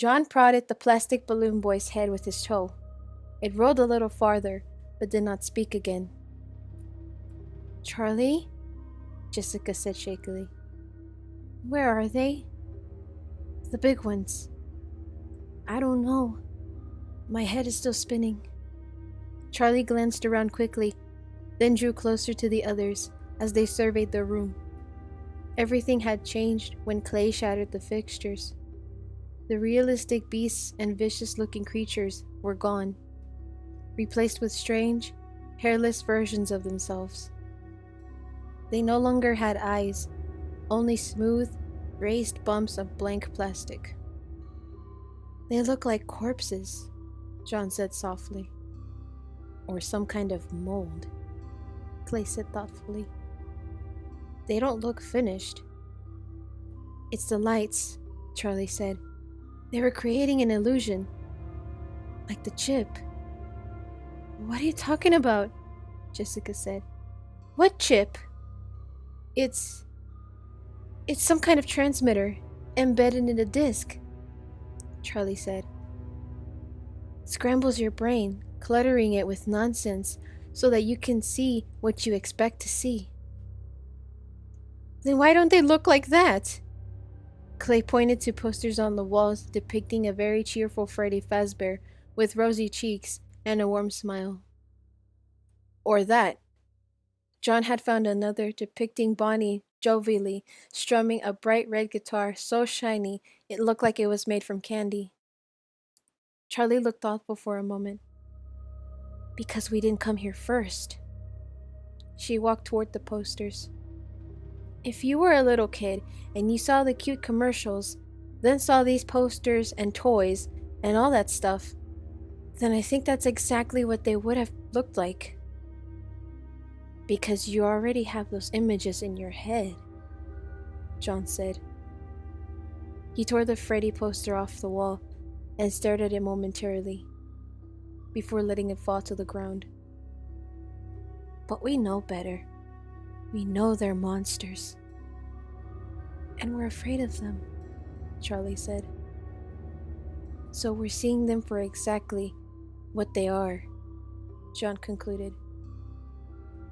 John prodded the plastic balloon boy's head with his toe. It rolled a little farther, but did not speak again. "Charlie?" Jessica said shakily. "Where are they?" "The big ones." "I don't know. My head is still spinning." Charlie glanced around quickly, then drew closer to the others as they surveyed the room. Everything had changed when Clay shattered the fixtures. The realistic beasts and vicious-looking creatures were gone, replaced with strange, hairless versions of themselves. They no longer had eyes, only smooth, raised bumps of blank plastic. "They look like corpses," John said softly. "Or some kind of mold," Clay said thoughtfully. "They don't look finished." "It's the lights," Charlie said. "They were creating an illusion. Like the chip." "What are you talking about?" Jessica said. "What chip?" It's some kind of transmitter, embedded in a disc," Charlie said. "It scrambles your brain, cluttering it with nonsense so that you can see what you expect to see." "Then why don't they look like that?" Clay pointed to posters on the walls depicting a very cheerful Freddy Fazbear with rosy cheeks and a warm smile. "Or that." John had found another depicting Bonnie jovially strumming a bright red guitar so shiny it looked like it was made from candy. Charlie looked thoughtful for a moment. "Because we didn't come here first." She walked toward the posters. "If you were a little kid and you saw the cute commercials, then saw these posters and toys and all that stuff, then I think that's exactly what they would have looked like. Because you already have those images in your head," John said. He tore the Freddy poster off the wall and stared at it momentarily, before letting it fall to the ground. "But we know better. We know they're monsters. And we're afraid of them," Charlie said. "So we're seeing them for exactly what they are," John concluded.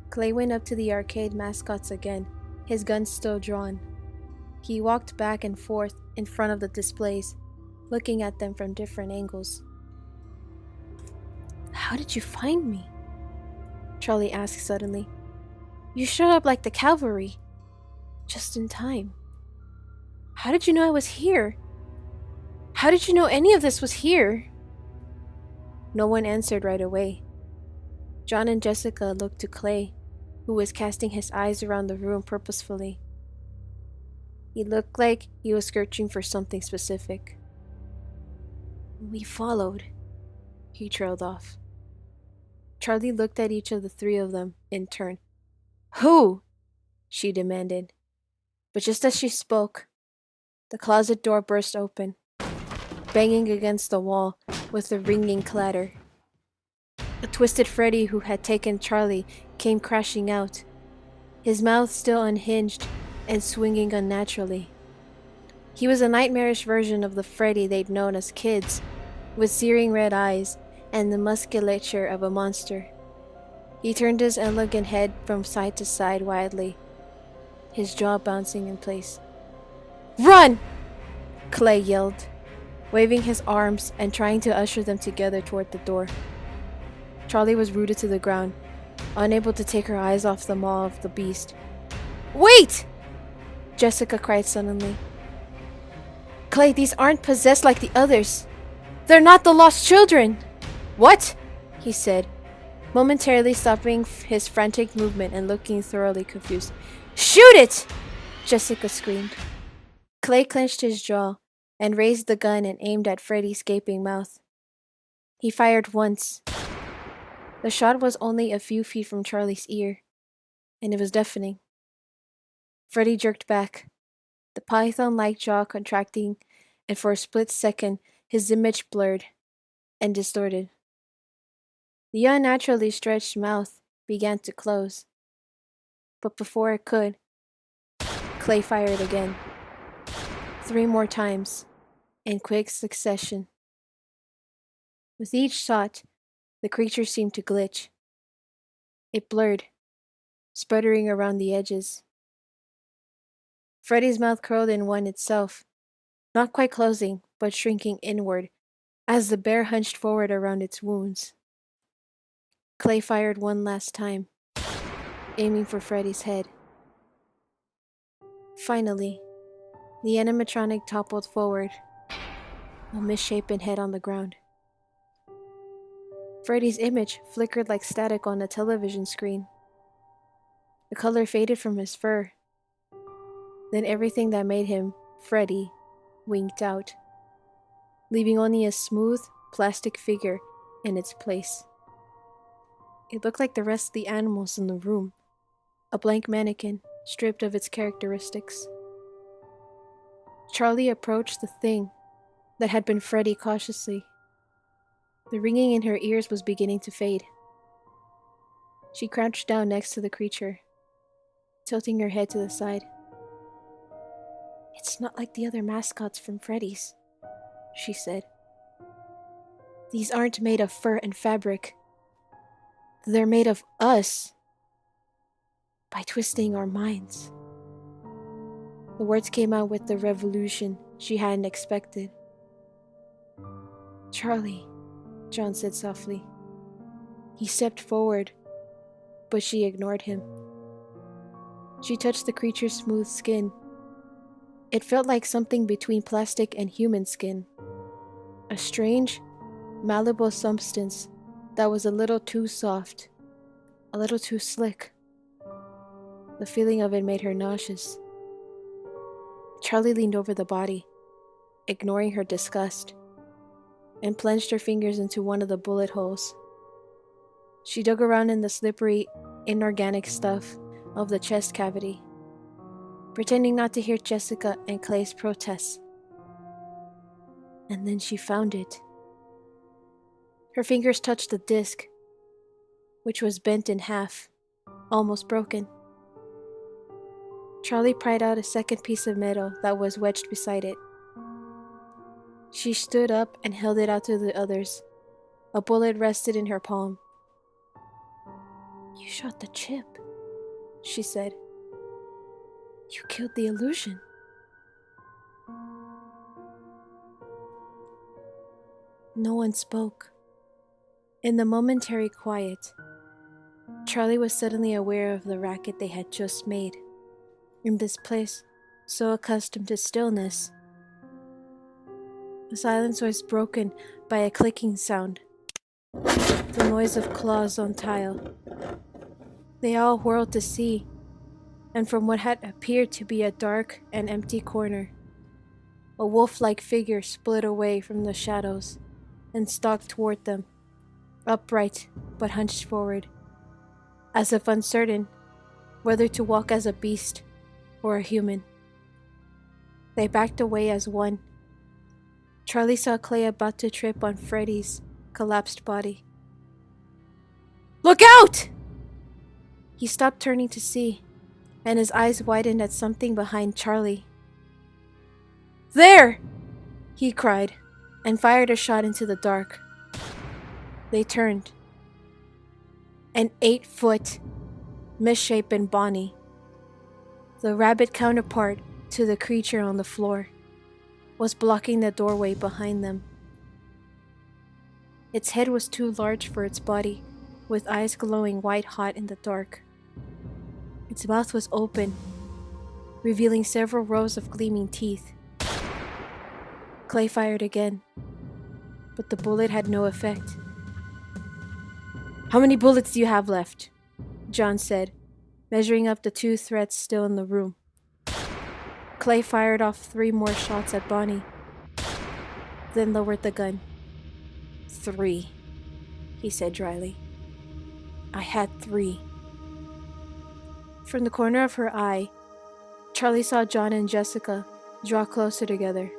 Clay went up to the arcade mascots again, his gun still drawn. He walked back and forth in front of the displays, looking at them from different angles. "How did you find me?" Charlie asked suddenly. "You showed up like the cavalry. Just in time. How did you know I was here? How did you know any of this was here?" No one answered right away. John and Jessica looked to Clay, who was casting his eyes around the room purposefully. He looked like he was searching for something specific. "We followed," he trailed off. Charlie looked at each of the three of them in turn. "Who?" she demanded. But just as she spoke, the closet door burst open, banging against the wall with a ringing clatter. A Twisted Freddy who had taken Charlie came crashing out, his mouth still unhinged and swinging unnaturally. He was a nightmarish version of the Freddy they'd known as kids, with searing red eyes and the musculature of a monster. He turned his elegant head from side to side wildly, his jaw bouncing in place. "Run!" Clay yelled, waving his arms and trying to usher them together toward the door. Charlie was rooted to the ground, unable to take her eyes off the maw of the beast. "Wait!" Jessica cried suddenly. "Clay, these aren't possessed like the others. They're not the lost children." "What?" he said, momentarily stopping his frantic movement and looking thoroughly confused. "Shoot it!" Jessica screamed. Clay clenched his jaw and raised the gun and aimed at Freddy's gaping mouth. He fired once. The shot was only a few feet from Charlie's ear, and it was deafening. Freddy jerked back, the python-like jaw contracting, and for a split second his image blurred and distorted. The unnaturally stretched mouth began to close, but before it could, Clay fired again. 3 more times. in quick succession. With each shot, the creature seemed to glitch. It blurred, sputtering around the edges. Freddy's mouth curled in one itself, not quite closing, but shrinking inward as the bear hunched forward around its wounds. Clay fired one last time, aiming for Freddy's head. Finally, the animatronic toppled forward, a misshapen head on the ground. Freddy's image flickered like static on a television screen. The color faded from his fur. Then everything that made him Freddy winked out, leaving only a smooth, plastic figure in its place. It looked like the rest of the animals in the room, a blank mannequin stripped of its characteristics. Charlie approached the thing that had been Freddy cautiously. The ringing in her ears was beginning to fade. She crouched down next to the creature, tilting her head to the side. "It's not like the other mascots from Freddy's," she said. "These aren't made of fur and fabric. They're made of us. By twisting our minds." The words came out with the revolution she hadn't expected. "Charlie," John said softly. He stepped forward, but she ignored him. She touched the creature's smooth skin. It felt like something between plastic and human skin. A strange, malleable substance that was a little too soft, a little too slick. The feeling of it made her nauseous. Charlie leaned over the body, ignoring her disgust, and plunged her fingers into one of the bullet holes. She dug around in the slippery, inorganic stuff of the chest cavity, pretending not to hear Jessica and Clay's protests. And then she found it. Her fingers touched the disc, which was bent in half, almost broken. Charlie pried out a second piece of metal that was wedged beside it. She stood up and held it out to the others. A bullet rested in her palm. "You shot the chip," she said. "You killed the illusion." No one spoke. In the momentary quiet, Charlie was suddenly aware of the racket they had just made. In this place, so accustomed to stillness, the silence was broken by a clicking sound, the noise of claws on tile. They all whirled to see, and from what had appeared to be a dark and empty corner, a wolf-like figure split away from the shadows and stalked toward them, upright but hunched forward, as if uncertain whether to walk as a beast or a human. They backed away as one. Charlie saw Clay about to trip on Freddy's collapsed body. "Look out!" He stopped, turning to see, and his eyes widened at something behind Charlie. "There!" he cried, and fired a shot into the dark. They turned. An 8-foot, misshapen Bonnie, the rabbit counterpart to the creature on the floor, was blocking the doorway behind them. Its head was too large for its body, with eyes glowing white-hot in the dark. Its mouth was open, revealing several rows of gleaming teeth. Clay fired again, but the bullet had no effect. "How many bullets do you have left?" John said, measuring up the 2 threats still in the room. Clay fired off 3 more shots at Bonnie, then lowered the gun. "3, he said dryly. "I had 3. From the corner of her eye, Charlie saw John and Jessica draw closer together,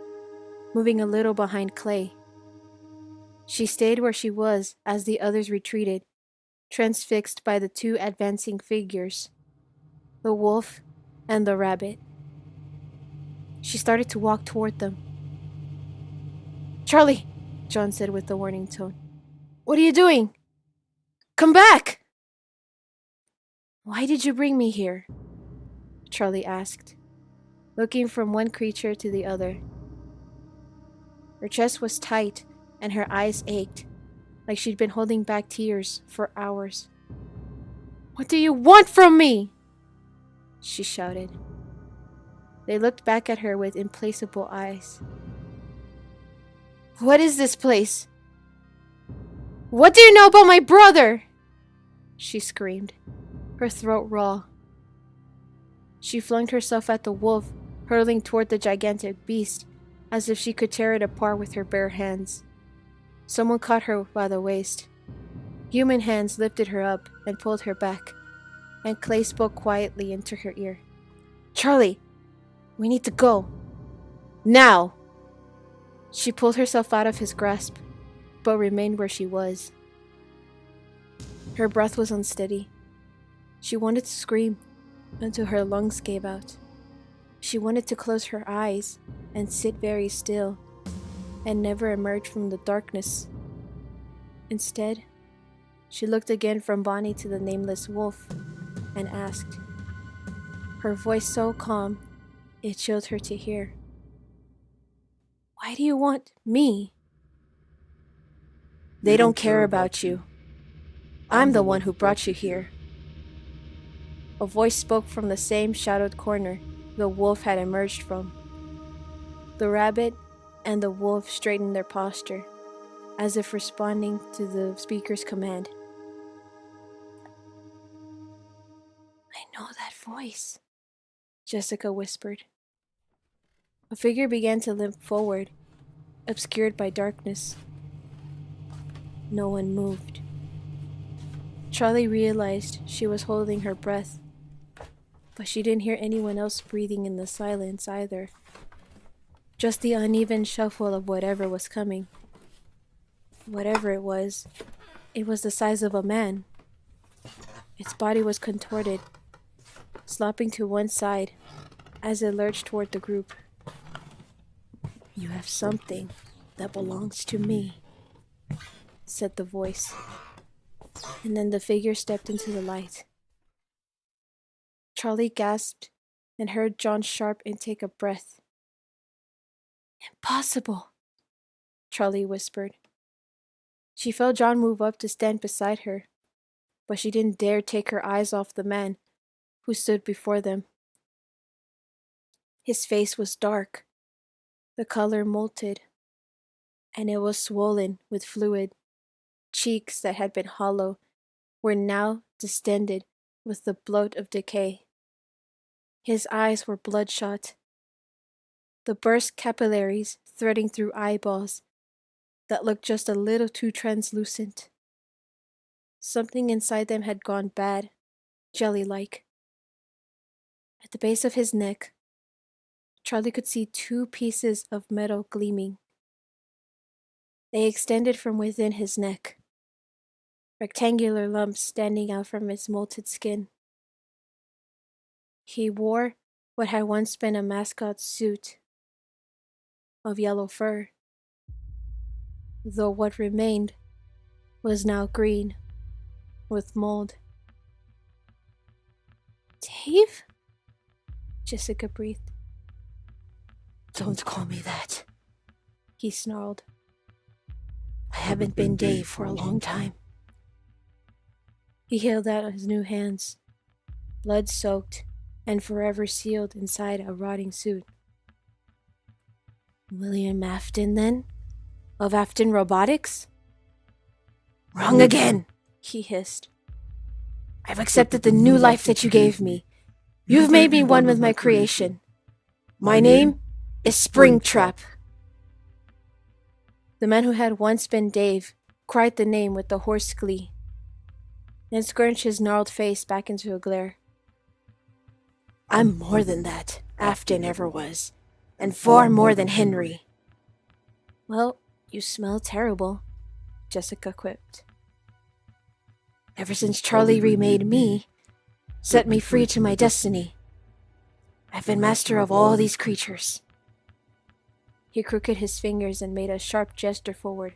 moving a little behind Clay. She stayed where she was as the others retreated, transfixed by the 2 advancing figures, the wolf and the rabbit. She started to walk toward them. Charlie, John said with a warning tone. What are you doing? Come back! Why did you bring me here? Charlie asked, looking from one creature to the other. Her chest was tight and her eyes ached, like she'd been holding back tears for hours. What do you want from me? She shouted. They looked back at her with implacable eyes. What is this place? What do you know about my brother? She screamed, her throat raw. She flung herself at the wolf, hurling toward the gigantic beast, as if she could tear it apart with her bare hands. Someone caught her by the waist. Human hands lifted her up and pulled her back, and Clay spoke quietly into her ear. Charlie, we need to go. Now! She pulled herself out of his grasp, but remained where she was. Her breath was unsteady. She wanted to scream until her lungs gave out. She wanted to close her eyes and sit very still and never emerge from the darkness. Instead, she looked again from Bonnie to the nameless wolf and asked, her voice so calm it chilled her to hear. Why do you want me? They don't care about you. I'm the one who brought you here. A voice spoke from the same shadowed corner the wolf had emerged from. The rabbit and the wolf straightened their posture, as if responding to the speaker's command. I know that voice, Jessica whispered. A figure began to limp forward, obscured by darkness. No one moved. Charlie realized she was holding her breath, but she didn't hear anyone else breathing in the silence either. Just the uneven shuffle of whatever was coming. Whatever it was the size of a man. Its body was contorted, slopping to one side as it lurched toward the group. You have something that belongs to me, said the voice, and then the figure stepped into the light. Charlie gasped and heard John's sharp intake of breath. Impossible, Charlie whispered. She felt John move up to stand beside her, but she didn't dare take her eyes off the man who stood before them. His face was dark, the color molted, and it was swollen with fluid. Cheeks that had been hollow were now distended with the bloat of decay. His eyes were bloodshot, the burst capillaries threading through eyeballs that looked just a little too translucent. Something inside them had gone bad, jelly-like. At the base of his neck, Charlie could see two pieces of metal gleaming. They extended from within his neck, rectangular lumps standing out from his molted skin. He wore what had once been a mascot's suit of yellow fur, though what remained was now green with mold. Dave? Jessica breathed. Don't call me that, he snarled. I haven't been Dave for a long time. He held out his new hands, blood-soaked and forever sealed inside a rotting suit. William Afton, then? Of Afton Robotics? Wrong again, he hissed. I've accepted the new life that you gave me. You've made me one with my creation. My name is Springtrap. The man who had once been Dave cried the name with the hoarse glee, then scrunched his gnarled face back into a glare. I'm more than that, Afton ever was, and far more than Henry. Well, you smell terrible, Jessica quipped. Ever since Charlie remade me, set me free to my destiny, I've been master of all these creatures. He crooked his fingers and made a sharp gesture forward.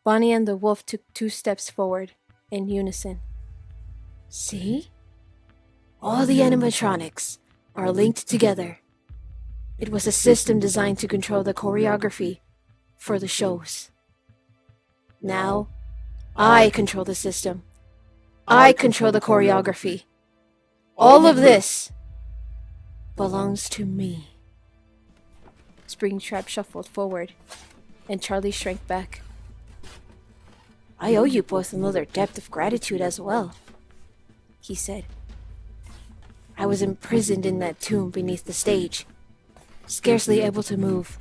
Bonnie and the wolf took 2 steps forward, in unison. See? All the animatronics are linked together. It was a system designed to control the choreography for the shows. Now, I control the system. I control the choreography. All of this belongs to me. Springtrap shuffled forward, and Charlie shrank back. I owe you both another debt of gratitude as well, he said. I was imprisoned in that tomb beneath the stage, scarcely able to move,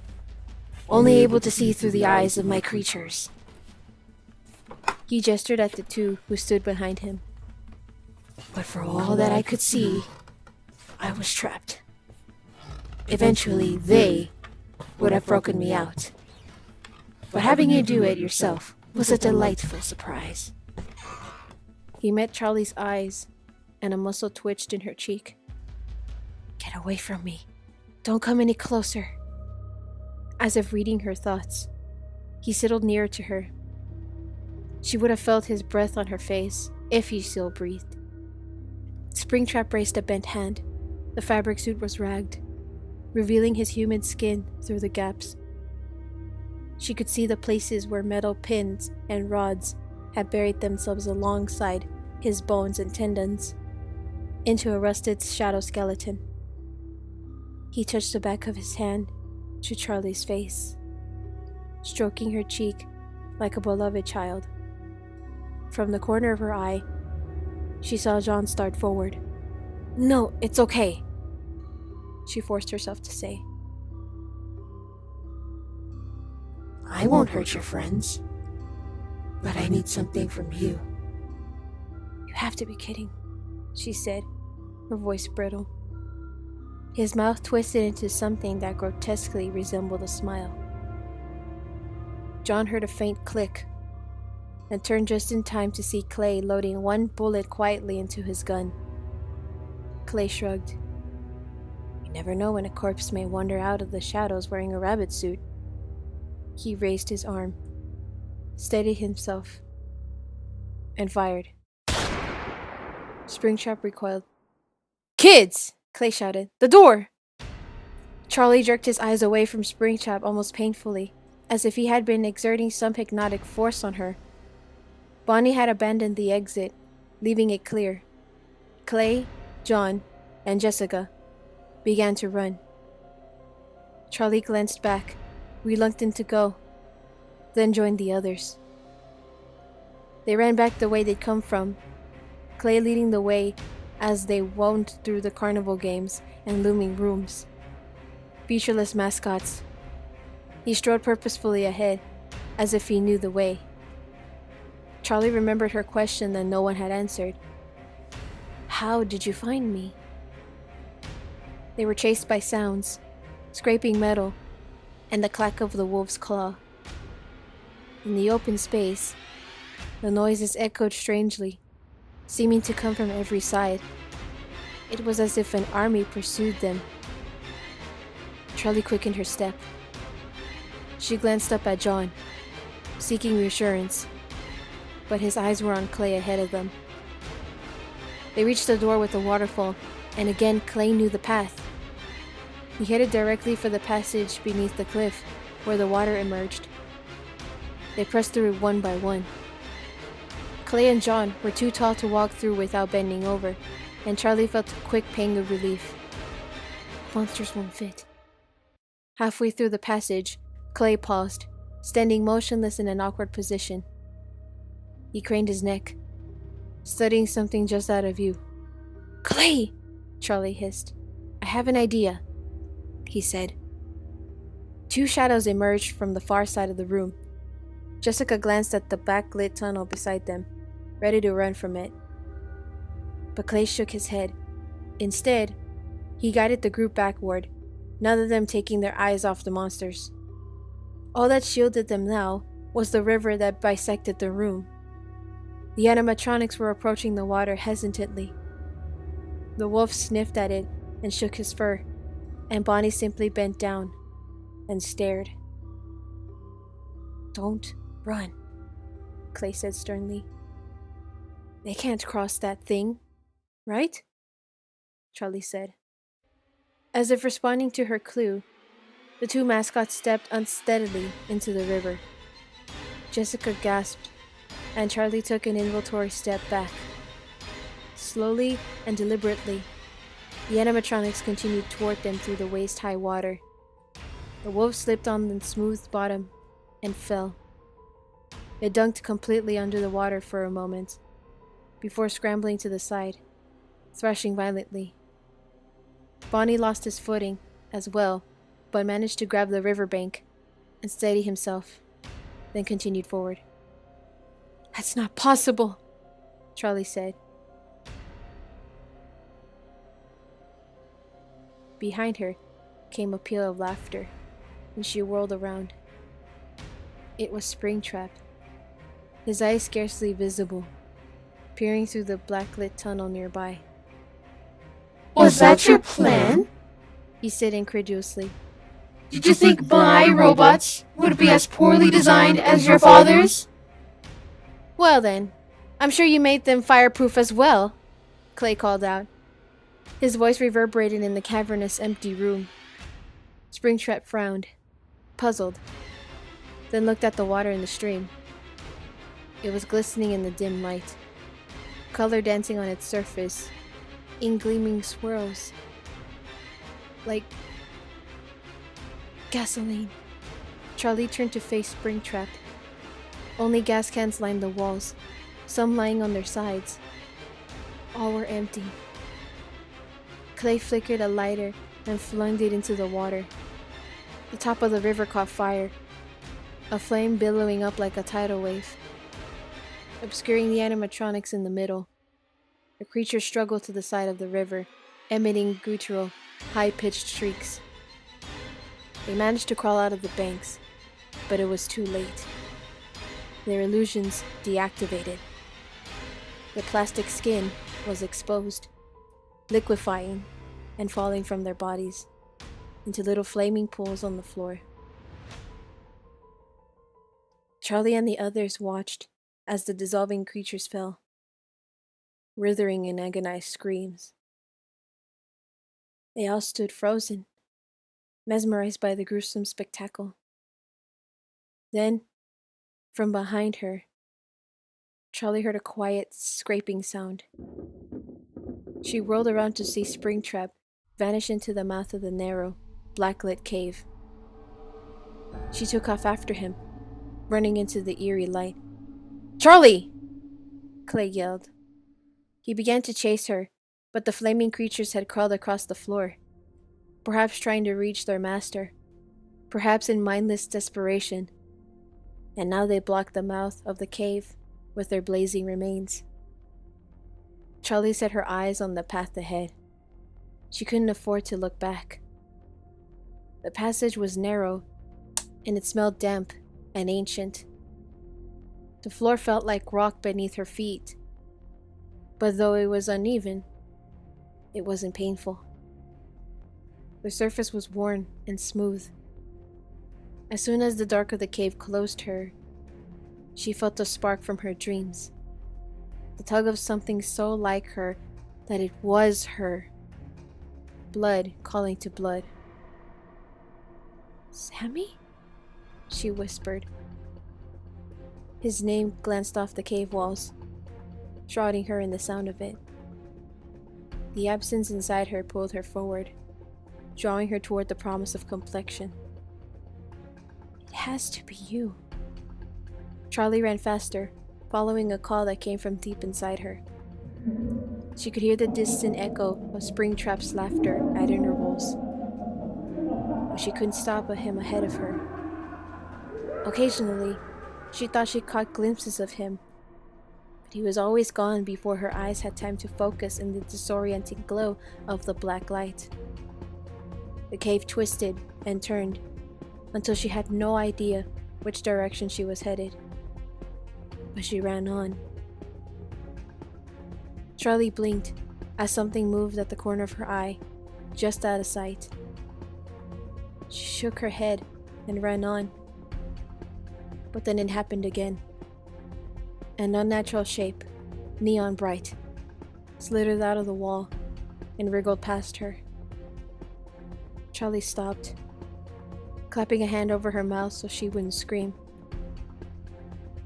only able to see through the eyes of my creatures. He gestured at the 2 who stood behind him. But for all that I could see, I was trapped. Eventually, they would have broken me out. But having you do it yourself was a delightful surprise. He met Charlie's eyes, and a muscle twitched in her cheek. Get away from me. Don't come any closer. As if reading her thoughts, he sidled nearer to her. She would have felt his breath on her face if he still breathed. Springtrap raised a bent hand. The fabric suit was ragged, revealing his human skin through the gaps. She could see the places where metal pins and rods had buried themselves alongside his bones and tendons into a rusted shadow skeleton. He touched the back of his hand to Charlie's face, stroking her cheek like a beloved child. From the corner of her eye, she saw John start forward. No, it's okay, she forced herself to say. I won't hurt your friends, but I need something from you. You have to be kidding, she said, her voice brittle. His mouth twisted into something that grotesquely resembled a smile. John heard a faint click and turned just in time to see Clay loading 1 bullet quietly into his gun. Clay shrugged. You never know when a corpse may wander out of the shadows wearing a rabbit suit. He raised his arm, steadied himself, and fired. Springtrap recoiled. Kids! Clay shouted. The door! Charlie jerked his eyes away from Springtrap almost painfully, as if he had been exerting some hypnotic force on her. Bonnie had abandoned the exit, leaving it clear. Clay, John, and Jessica began to run. Charlie glanced back, reluctant to go, then joined the others. They ran back the way they'd come from, Clay leading the way as they wound through the carnival games and looming rooms. Featureless mascots. He strode purposefully ahead, as if he knew the way. Charlie remembered her question that no one had answered. How did you find me? They were chased by sounds, scraping metal, and the clack of the wolf's claw. In the open space, the noises echoed strangely, seeming to come from every side. It was as if an army pursued them. Charlie quickened her step. She glanced up at John, seeking reassurance, but his eyes were on Clay ahead of them. They reached the door with the waterfall, and again Clay knew the path. He headed directly for the passage beneath the cliff, where the water emerged. They pressed through it one by one. Clay and John were too tall to walk through without bending over, and Charlie felt a quick pang of relief. Monsters won't fit. Halfway through the passage, Clay paused, standing motionless in an awkward position. He craned his neck, studying something just out of view. Clay! Charlie hissed. I have an idea, he said. 2 shadows emerged from the far side of the room. Jessica glanced at the backlit tunnel beside them, ready to run from it. But Clay shook his head. Instead, he guided the group backward, none of them taking their eyes off the monsters. All that shielded them now was the river that bisected the room. The animatronics were approaching the water hesitantly. The wolf sniffed at it and shook his fur, and Bonnie simply bent down and stared. "Don't run," Clay said sternly. "They can't cross that thing, right?" Charlie said. As if responding to her clue, the two mascots stepped unsteadily into the river. Jessica gasped, and Charlie took an involuntary step back. Slowly and deliberately, the animatronics continued toward them through the waist-high water. The wolf slipped on the smooth bottom and fell. It dunked completely under the water for a moment, before scrambling to the side, thrashing violently. Bonnie lost his footing as well, but managed to grab the riverbank and steady himself, then continued forward. "That's not possible," Charlie said. Behind her came a peal of laughter, and she whirled around. It was Springtrap, his eyes scarcely visible, peering through the black-lit tunnel nearby. "Was that your plan?" he said incredulously. "Did you think my robots would be as poorly designed as your father's?" "Well then, I'm sure you made them fireproof as well," Clay called out. His voice reverberated in the cavernous, empty room. Springtrap frowned, puzzled, then looked at the water in the stream. It was glistening in the dim light, color dancing on its surface, in gleaming swirls, like gasoline. Charlie turned to face Springtrap. Only gas cans lined the walls, some lying on their sides. All were empty. Clay flickered a lighter and flung it into the water. The top of the river caught fire, a flame billowing up like a tidal wave, obscuring the animatronics in the middle. The creatures struggled to the side of the river, emitting guttural, high-pitched shrieks. They managed to crawl out of the banks, but it was too late. Their illusions deactivated. The plastic skin was exposed, liquefying and falling from their bodies into little flaming pools on the floor. Charlie and the others watched as the dissolving creatures fell, writhing in agonized screams. They all stood frozen, mesmerized by the gruesome spectacle. Then, from behind her, Charlie heard a quiet, scraping sound. She whirled around to see Springtrap vanish into the mouth of the narrow, black-lit cave. She took off after him, running into the eerie light. "Charlie!" Clay yelled. He began to chase her, but the flaming creatures had crawled across the floor, perhaps trying to reach their master, perhaps in mindless desperation, and now they blocked the mouth of the cave with their blazing remains. Charlie set her eyes on the path ahead. She couldn't afford to look back. The passage was narrow, and it smelled damp and ancient. The floor felt like rock beneath her feet, but though it was uneven, it wasn't painful. The surface was worn and smooth. As soon as the dark of the cave closed her, she felt a spark from her dreams. The tug of something so like her that it was her. Blood calling to blood. "Sammy?" she whispered. His name glanced off the cave walls, shrouding her in the sound of it. The absence inside her pulled her forward, drawing her toward the promise of complexion. "It has to be you." Charlie ran faster, following a call that came from deep inside her. She could hear the distant echo of Springtrap's laughter at intervals, but she couldn't stop him ahead of her. Occasionally, she thought she caught glimpses of him, but he was always gone before her eyes had time to focus in the disorienting glow of the black light. The cave twisted and turned until she had no idea which direction she was headed. But she ran on. Charlie blinked as something moved at the corner of her eye, just out of sight. She shook her head and ran on. But then it happened again. An unnatural shape, neon bright, slithered out of the wall and wriggled past her. Charlie stopped, clapping a hand over her mouth so she wouldn't scream.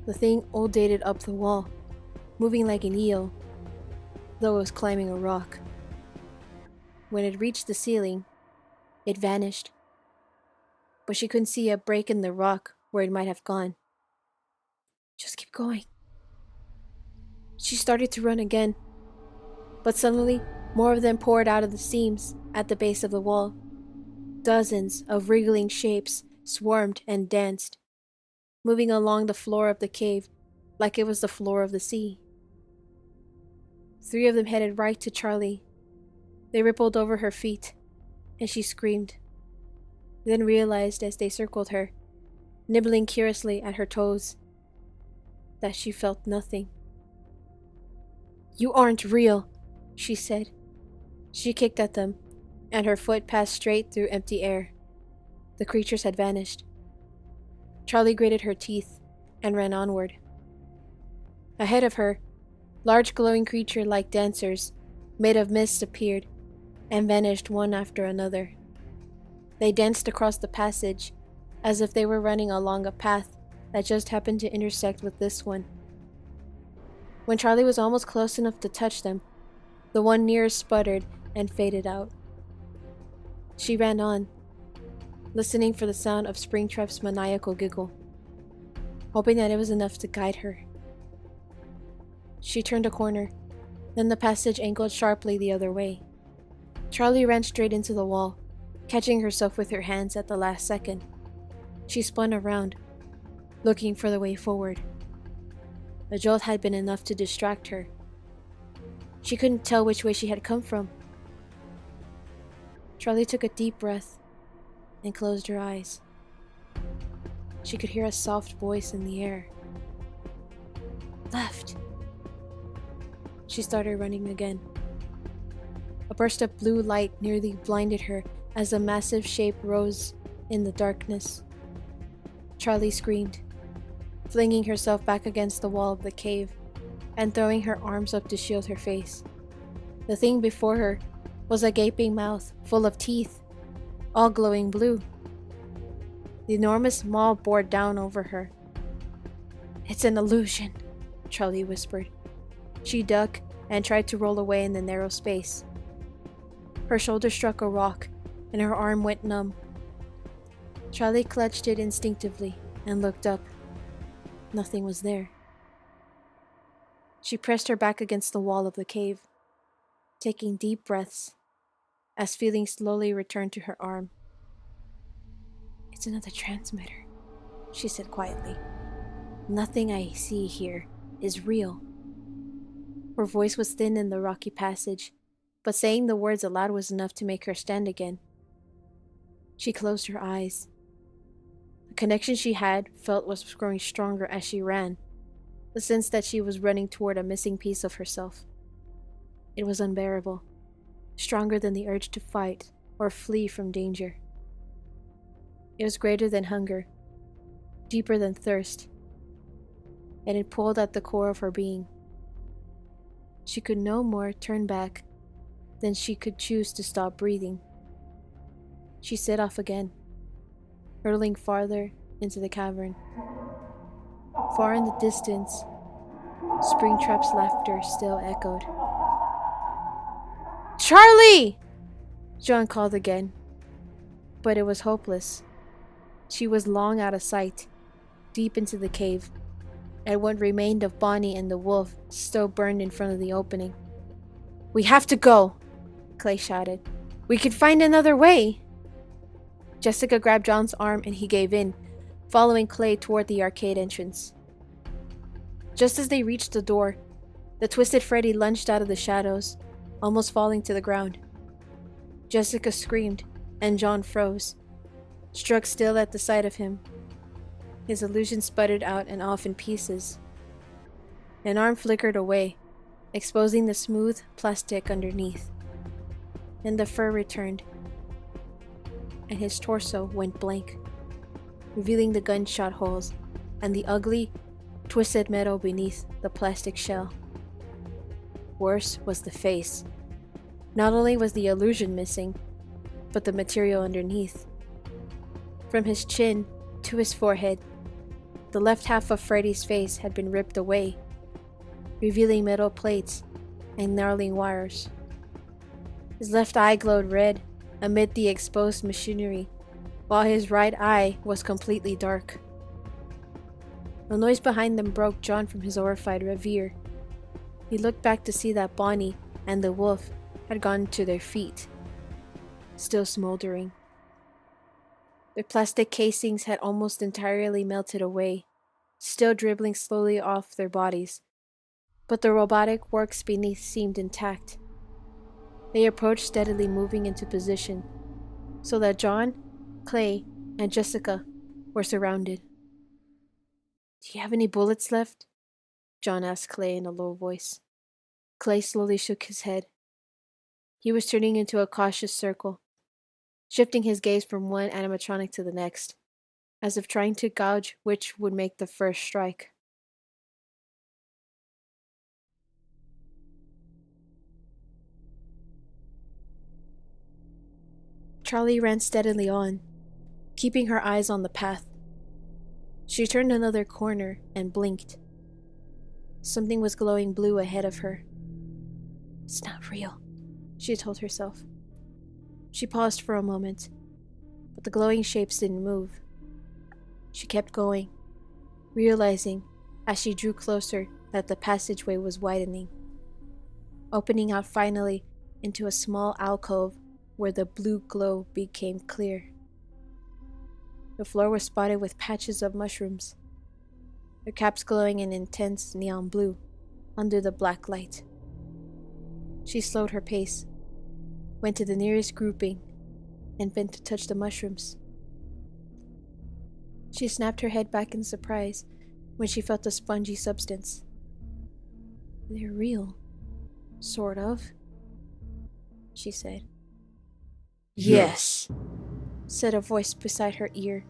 The thing ult-dated up the wall, moving like an eel, though it was climbing a rock. When it reached the ceiling, it vanished, but she couldn't see a break in the rock where it might have gone. Just keep going. She started to run again, but suddenly more of them poured out of the seams at the base of the wall. Dozens of wriggling shapes swarmed and danced, moving along the floor of the cave like it was the floor of the sea. 3 of them headed right to Charlie. They rippled over her feet, and she screamed, then realized as they circled her, nibbling curiously at her toes, that she felt nothing. "You aren't real," she said. She kicked at them, and her foot passed straight through empty air. The creatures had vanished. Charlie gritted her teeth and ran onward. Ahead of her, large glowing creature like dancers, made of mist, appeared and vanished one after another. They danced across the passage as if they were running along a path that just happened to intersect with this one. When Charlie was almost close enough to touch them, the one nearest sputtered and faded out. She ran on, listening for the sound of Springtrap's maniacal giggle, hoping that it was enough to guide her. She turned a corner, then the passage angled sharply the other way. Charlie ran straight into the wall, catching herself with her hands at the last second. She spun around, looking for the way forward. A jolt had been enough to distract her. She couldn't tell which way she had come from. Charlie took a deep breath and closed her eyes. She could hear a soft voice in the air. Left. She started running again. A burst of blue light nearly blinded her as a massive shape rose in the darkness. Charlie screamed, flinging herself back against the wall of the cave and throwing her arms up to shield her face. The thing before her was a gaping mouth full of teeth, all glowing blue. The enormous maw bore down over her. "It's an illusion," Charlie whispered. She ducked and tried to roll away in the narrow space. Her shoulder struck a rock and her arm went numb. Charlie clutched it instinctively and looked up. Nothing was there. She pressed her back against the wall of the cave, taking deep breaths as feeling slowly returned to her arm. "It's another transmitter," she said quietly. "Nothing I see here is real." Her voice was thin in the rocky passage, but saying the words aloud was enough to make her stand again. She closed her eyes. The connection she had felt was growing stronger as she ran, the sense that she was running toward a missing piece of herself. It was unbearable, stronger than the urge to fight or flee from danger. It was greater than hunger, deeper than thirst, and it pulled at the core of her being. She could no more turn back than she could choose to stop breathing. She set off again, hurtling farther into the cavern. Far in the distance, Springtrap's laughter still echoed. "Charlie!" John called again, but it was hopeless. She was long out of sight, deep into the cave, and what remained of Bonnie and the wolf still burned in front of the opening. "We have to go!" Clay shouted. "We could find another way!" Jessica grabbed John's arm and he gave in, following Clay toward the arcade entrance. Just as they reached the door, the Twisted Freddy lunged out of the shadows, almost falling to the ground. Jessica screamed, and John froze, struck still at the sight of him. His illusion sputtered out and off in pieces. An arm flickered away, exposing the smooth plastic underneath. Then the fur returned, and his torso went blank. revealing the gunshot holes and the ugly, twisted metal beneath the plastic shell. Worse was the face. Not only was the illusion missing, but the material underneath. From his chin to his forehead, the left half of Freddy's face had been ripped away, revealing metal plates and gnarly wires. His left eye glowed red amid the exposed machinery, while his right eye was completely dark. The noise behind them broke John from his horrified reverie. He looked back to see that Bonnie and the wolf had gone to their feet, still smoldering. Their plastic casings had almost entirely melted away, still dribbling slowly off their bodies, but the robotic works beneath seemed intact. They approached, steadily moving into position, so that John, Clay, and Jessica were surrounded. "Do you have any bullets left?" John asked Clay in a low voice. Clay slowly shook his head. He was turning into a cautious circle, shifting his gaze from one animatronic to the next, as if trying to gauge which would make the first strike. Charlie ran steadily on, keeping her eyes on the path. She turned another corner and blinked. Something was glowing blue ahead of her. "It's not real," she told herself. She paused for a moment, but the glowing shapes didn't move. She kept going, realizing as she drew closer that the passageway was widening, opening out finally into a small alcove where the blue glow became clear. The floor was spotted with patches of mushrooms, their caps glowing in intense neon blue under the black light. She slowed her pace, went to the nearest grouping, and bent to touch the mushrooms. She snapped her head back in surprise when she felt the spongy substance. "They're real. Sort of," she said. Yes, said a voice beside her ear,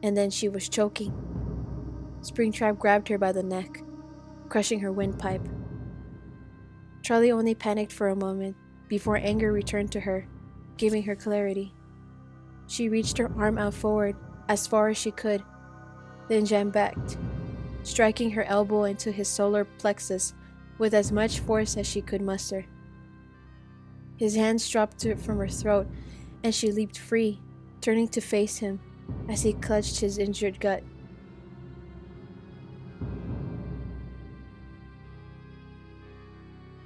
and then she was choking. Springtrap grabbed her by the neck, crushing her windpipe. Charlie only panicked for a moment before anger returned to her, giving her clarity. She reached her arm out forward as far as she could, then jammed back, striking her elbow into his solar plexus with as much force as she could muster. His hands dropped from her throat, and she leaped free, turning to face him as he clutched his injured gut.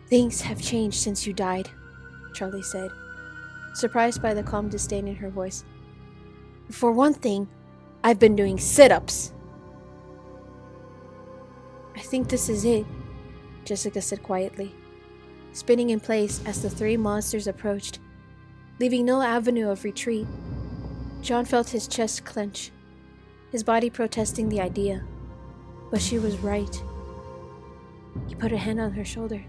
"Things have changed since you died," Charlie said, surprised by the calm disdain in her voice. "For one thing, I've been doing sit-ups." "I think this is it," Jessica said quietly, spinning in place as the three monsters approached, leaving no avenue of retreat. John felt his chest clench, his body protesting the idea, but she was right. He put a hand on her shoulder.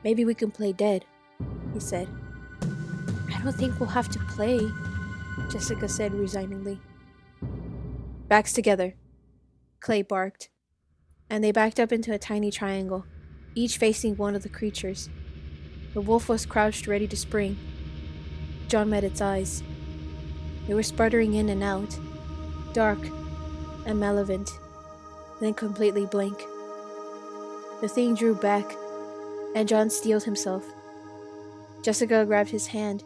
"Maybe we can play dead," he said. "I don't think we'll have to play," Jessica said resignedly. "Backs together," Clay barked, and they backed up into a tiny triangle, each facing one of the creatures. The wolf was crouched ready to spring. John met its eyes. They were sputtering in and out, dark and malevolent, then completely blank. The thing drew back, and John steeled himself. Jessica grabbed his hand,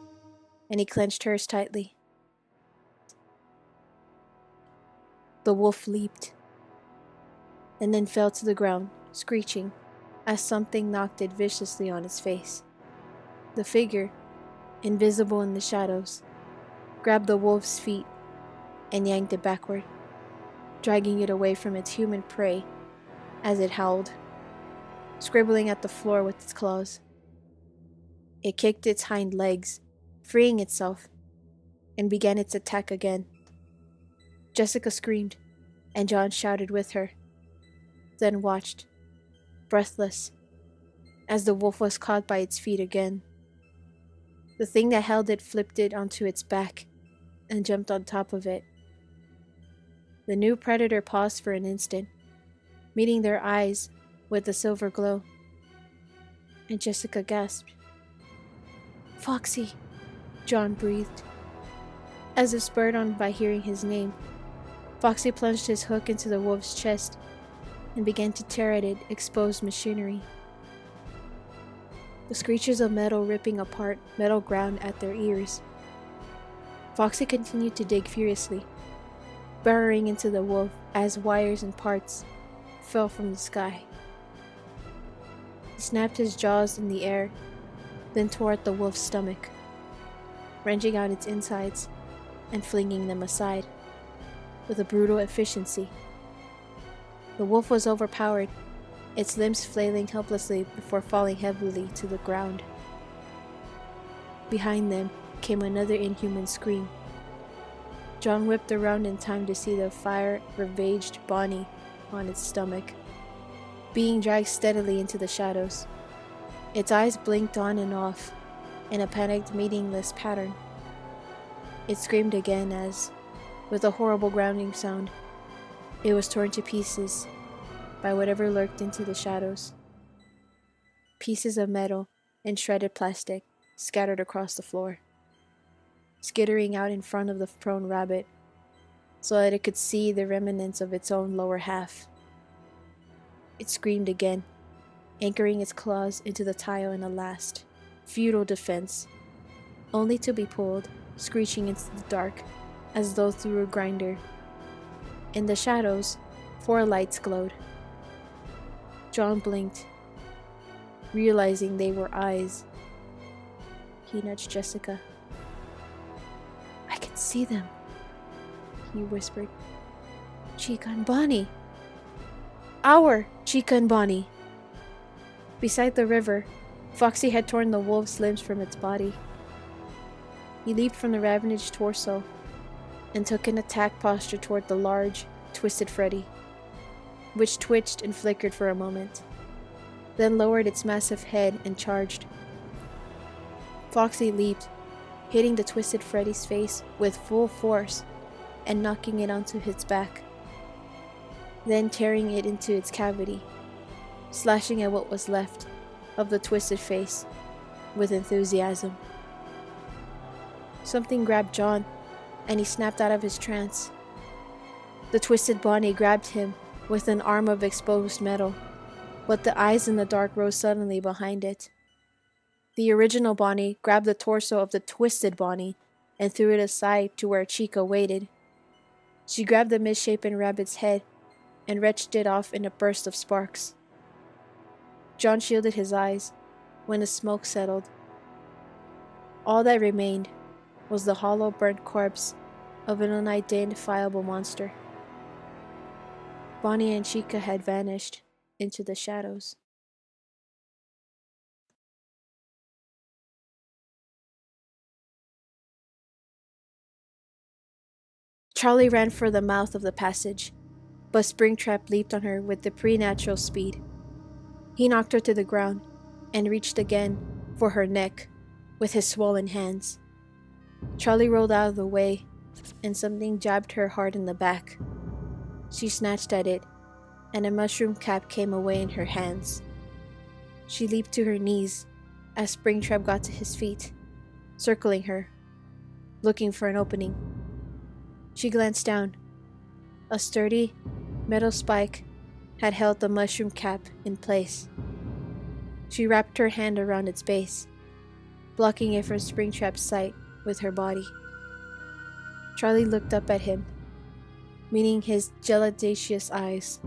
and he clenched hers tightly. The wolf leaped, and then fell to the ground, screeching, as something knocked it viciously on its face. The figure, invisible in the shadows, grabbed the wolf's feet and yanked it backward, dragging it away from its human prey as it howled, scribbling at the floor with its claws. It kicked its hind legs, freeing itself, and began its attack again. Jessica screamed, and John shouted with her, then watched, breathless, as the wolf was caught by its feet again. The thing that held it flipped it onto its back and jumped on top of it, The new predator paused for an instant, meeting their eyes with a silver glow. And Jessica gasped. "Foxy," John breathed. As if spurred on by hearing his name, Foxy plunged his hook into the wolf's chest and began to tear at its exposed machinery. The screeches of metal ripping apart metal ground at their ears. Foxy continued to dig furiously, burrowing into the wolf as wires and parts fell from the sky. He snapped his jaws in the air, then tore at the wolf's stomach, wrenching out its insides and flinging them aside with a brutal efficiency. The wolf was overpowered, its limbs flailing helplessly before falling heavily to the ground. Behind them came another inhuman scream. John whipped around in time to see the fire-ravaged Bonnie on its stomach, being dragged steadily into the shadows. Its eyes blinked on and off in a panicked, meaningless pattern. It screamed again as, with a horrible grounding sound, it was torn to pieces by whatever lurked into the shadows. Pieces of metal and shredded plastic scattered across the floor, skittering out in front of the prone rabbit so that it could see the remnants of its own lower half. It screamed again, anchoring its claws into the tile in a last, futile defense, only to be pulled, screeching into the dark as though through a grinder. In the shadows, 4 lights glowed. John blinked, realizing they were eyes. He nudged Jessica. "I can see them," he whispered. "Chica and Bonnie. Our Chica and Bonnie." Beside the river, Foxy had torn the wolf's limbs from its body. He leaped from the ravaged torso and took an attack posture toward the large, Twisted Freddy, which twitched and flickered for a moment, then lowered its massive head and charged. Foxy leaped, hitting the Twisted Freddy's face with full force and knocking it onto its back, then tearing it into its cavity, slashing at what was left of the twisted face with enthusiasm. Something grabbed John, and he snapped out of his trance. The Twisted Bonnie grabbed him with an arm of exposed metal, but the eyes in the dark rose suddenly behind it. The original Bonnie grabbed the torso of the Twisted Bonnie and threw it aside to where Chica waited. She grabbed the misshapen rabbit's head and wrenched it off in a burst of sparks. John shielded his eyes when the smoke settled. All that remained was the hollow, burnt corpse of an unidentifiable monster. Bonnie and Chica had vanished into the shadows. Charlie ran for the mouth of the passage, but Springtrap leaped on her with the preternatural speed. He knocked her to the ground and reached again for her neck with his swollen hands. Charlie rolled out of the way, and something jabbed her hard in the back. She snatched at it, and a mushroom cap came away in her hands. She leaped to her knees as Springtrap got to his feet, circling her, looking for an opening. She glanced down. A sturdy, metal spike had held the mushroom cap in place. She wrapped her hand around its base, blocking it from Springtrap's sight with her body. Charlie looked up at him, meeting his gelatinous eyes,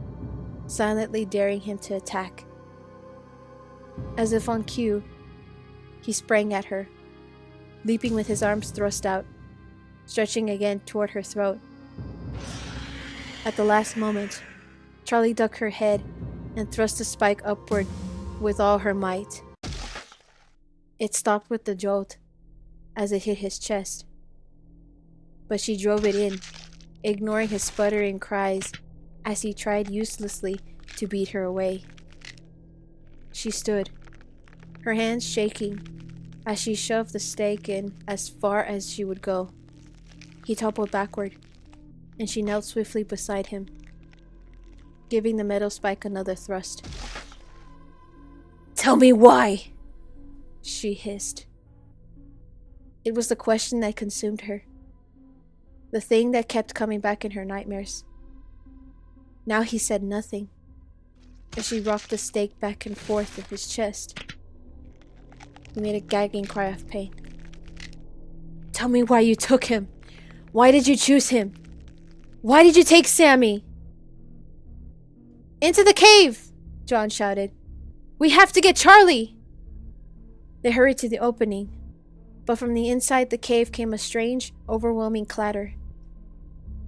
silently daring him to attack. As if on cue, he sprang at her, leaping with his arms thrust out, stretching again toward her throat. At the last moment, Charlie ducked her head and thrust the spike upward with all her might. It stopped with a jolt as it hit his chest, but she drove it in, ignoring his sputtering cries as he tried uselessly to beat her away. She stood, her hands shaking as she shoved the stake in as far as she would go. He toppled backward, and she knelt swiftly beside him, giving the metal spike another thrust. "Tell me why!" she hissed. It was the question that consumed her, the thing that kept coming back in her nightmares. Now he said nothing, as she rocked the stake back and forth in his chest. He made a gagging cry of pain. "Tell me why you took him. Why did you choose him? Why did you take Sammy?" "Into the cave!" John shouted. "We have to get Charlie!" They hurried to the opening, but from the inside the cave came a strange, overwhelming clatter.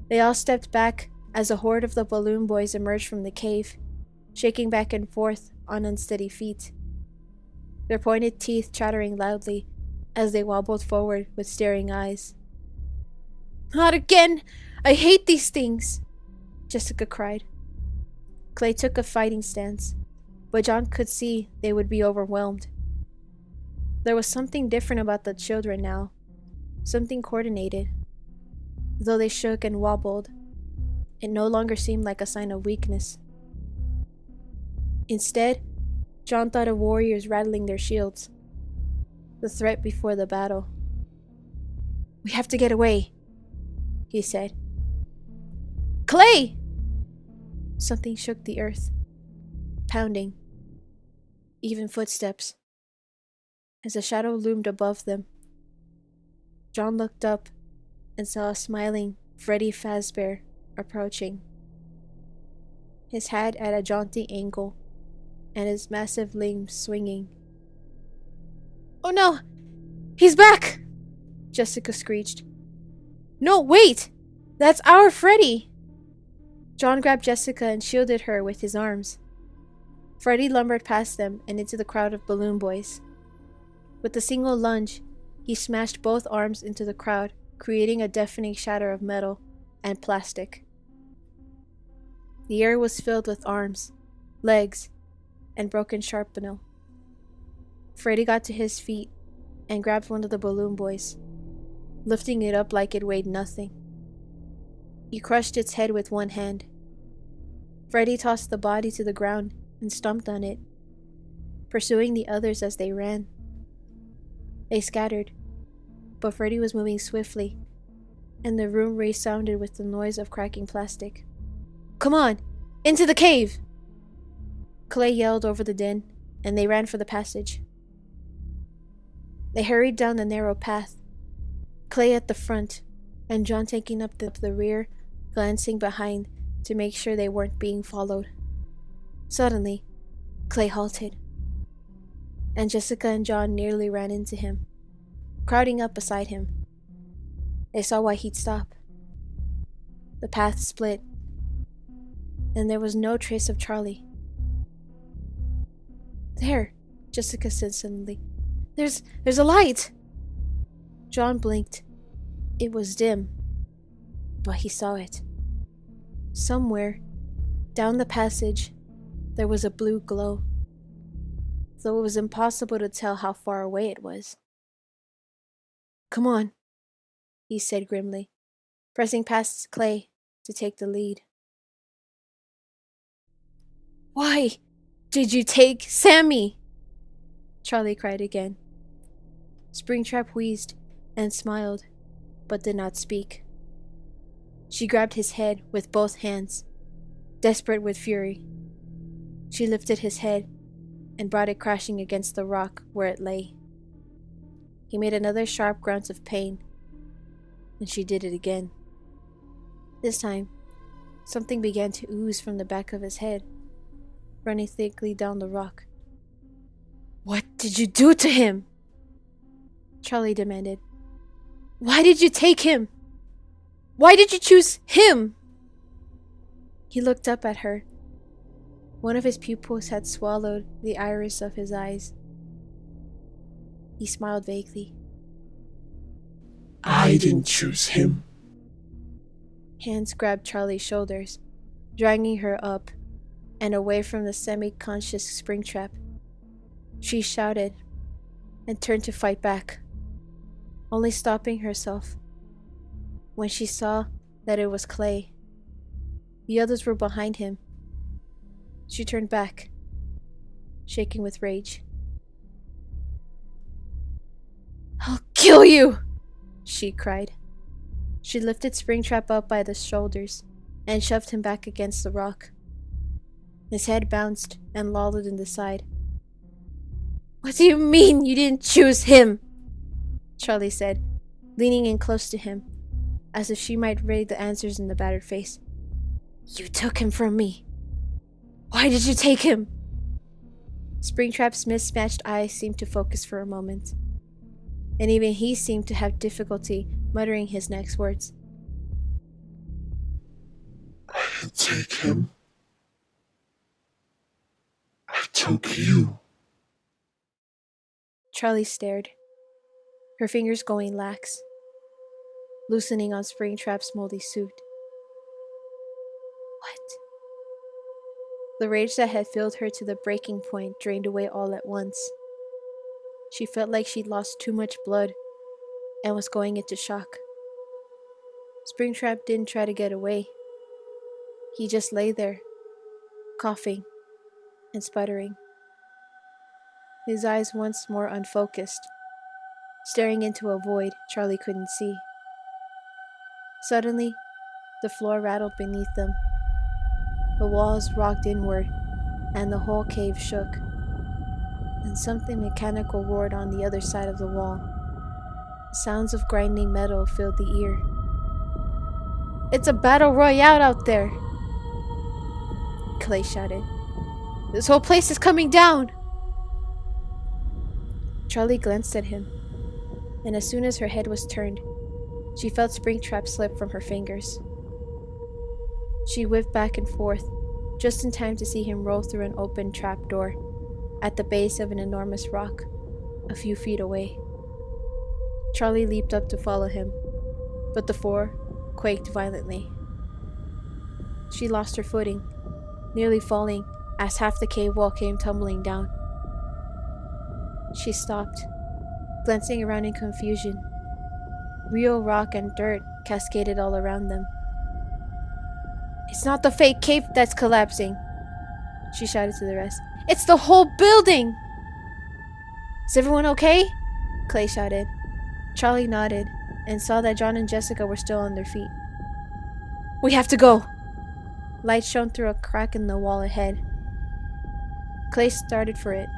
They all stepped back as a horde of the balloon boys emerged from the cave, shaking back and forth on unsteady feet, their pointed teeth chattering loudly as they wobbled forward with staring eyes. "Not again! I hate these things!" Jessica cried. Clay took a fighting stance, but John could see they would be overwhelmed. There was something different about the children now, something coordinated. Though they shook and wobbled, it no longer seemed like a sign of weakness. Instead, John thought of warriors rattling their shields, the threat before the battle. "We have to get away," he said. "Clay!" Something shook the earth, pounding, even footsteps. As a shadow loomed above them, John looked up and saw a smiling Freddy Fazbear approaching, his hat at a jaunty angle and his massive limbs swinging. "Oh no! He's back!" Jessica screeched. "No, wait! That's our Freddy!" John grabbed Jessica and shielded her with his arms. Freddy lumbered past them and into the crowd of balloon boys. With a single lunge, he smashed both arms into the crowd, creating a deafening shatter of metal and plastic. The air was filled with arms, legs, and broken shrapnel. Freddy got to his feet and grabbed one of the balloon boys, lifting it up like it weighed nothing. He crushed its head with one hand. Freddy tossed the body to the ground and stomped on it, pursuing the others as they ran. They scattered, but Freddy was moving swiftly, and the room resounded with the noise of cracking plastic. "Come on! Into the cave!" Clay yelled over the din, and they ran for the passage. They hurried down the narrow path, Clay at the front, and John taking up the rear, glancing behind to make sure they weren't being followed. Suddenly, Clay halted, and Jessica and John nearly ran into him, crowding up beside him. They saw why he'd stop. The path split, and there was no trace of Charlie. "There," Jessica said suddenly. There's a light!" John blinked. It was dim, but he saw it. Somewhere, down the passage, there was a blue glow, though it was impossible to tell how far away it was. "Come on," he said grimly, pressing past Clay to take the lead. "Why did you take Sammy?" Charlie cried again. Springtrap wheezed and smiled, but did not speak. She grabbed his head with both hands, desperate with fury. She lifted his head and brought it crashing against the rock where it lay. He made another sharp grunt of pain, and she did it again. This time, something began to ooze from the back of his head, running thickly down the rock. "What did you do to him?" Charlie demanded. "Why did you take him? Why did you choose him?" He looked up at her. One of his pupils had swallowed the iris of his eyes. He smiled vaguely. "I didn't choose him." Hands grabbed Charlie's shoulders, dragging her up and away from the semi-conscious Springtrap. She shouted and turned to fight back, only stopping herself when she saw that it was Clay. The others were behind him. She turned back, shaking with rage. "I'll kill you!" she cried. She lifted Springtrap up by the shoulders and shoved him back against the rock. His head bounced and lolled in the side. "What do you mean you didn't choose him?" Charlie said, leaning in close to him, as if she might read the answers in the battered face. "You took him from me. Why did you take him?" Springtrap's mismatched eyes seemed to focus for a moment, and even he seemed to have difficulty muttering his next words. "I didn't take him. I took you." Charlie stared, her fingers going lax, loosening on Springtrap's moldy suit. What? The rage that had filled her to the breaking point drained away all at once. She felt like she'd lost too much blood and was going into shock. Springtrap didn't try to get away. He just lay there, coughing and sputtering, his eyes once more unfocused, staring into a void Charlie couldn't see. Suddenly, the floor rattled beneath them. The walls rocked inward, and the whole cave shook. And something mechanical roared on the other side of the wall. The sounds of grinding metal filled the ear. "It's a battle royale out there!" Clay shouted. "This whole place is coming down!" Charlie glanced at him, and as soon as her head was turned, she felt Springtrap slip from her fingers. She whipped back and forth, just in time to see him roll through an open trapdoor at the base of an enormous rock, a few feet away. Charlie leaped up to follow him, but the floor quaked violently. She lost her footing, nearly falling as half the cave wall came tumbling down. She stopped, glancing around in confusion. Real rock and dirt cascaded all around them. "It's not the fake cave that's collapsing," she shouted to the rest. "It's the whole building!" "Is everyone okay?" Clay shouted. Charlie nodded and saw that John and Jessica were still on their feet. "We have to go!" Light shone through a crack in the wall ahead. Clay started for it,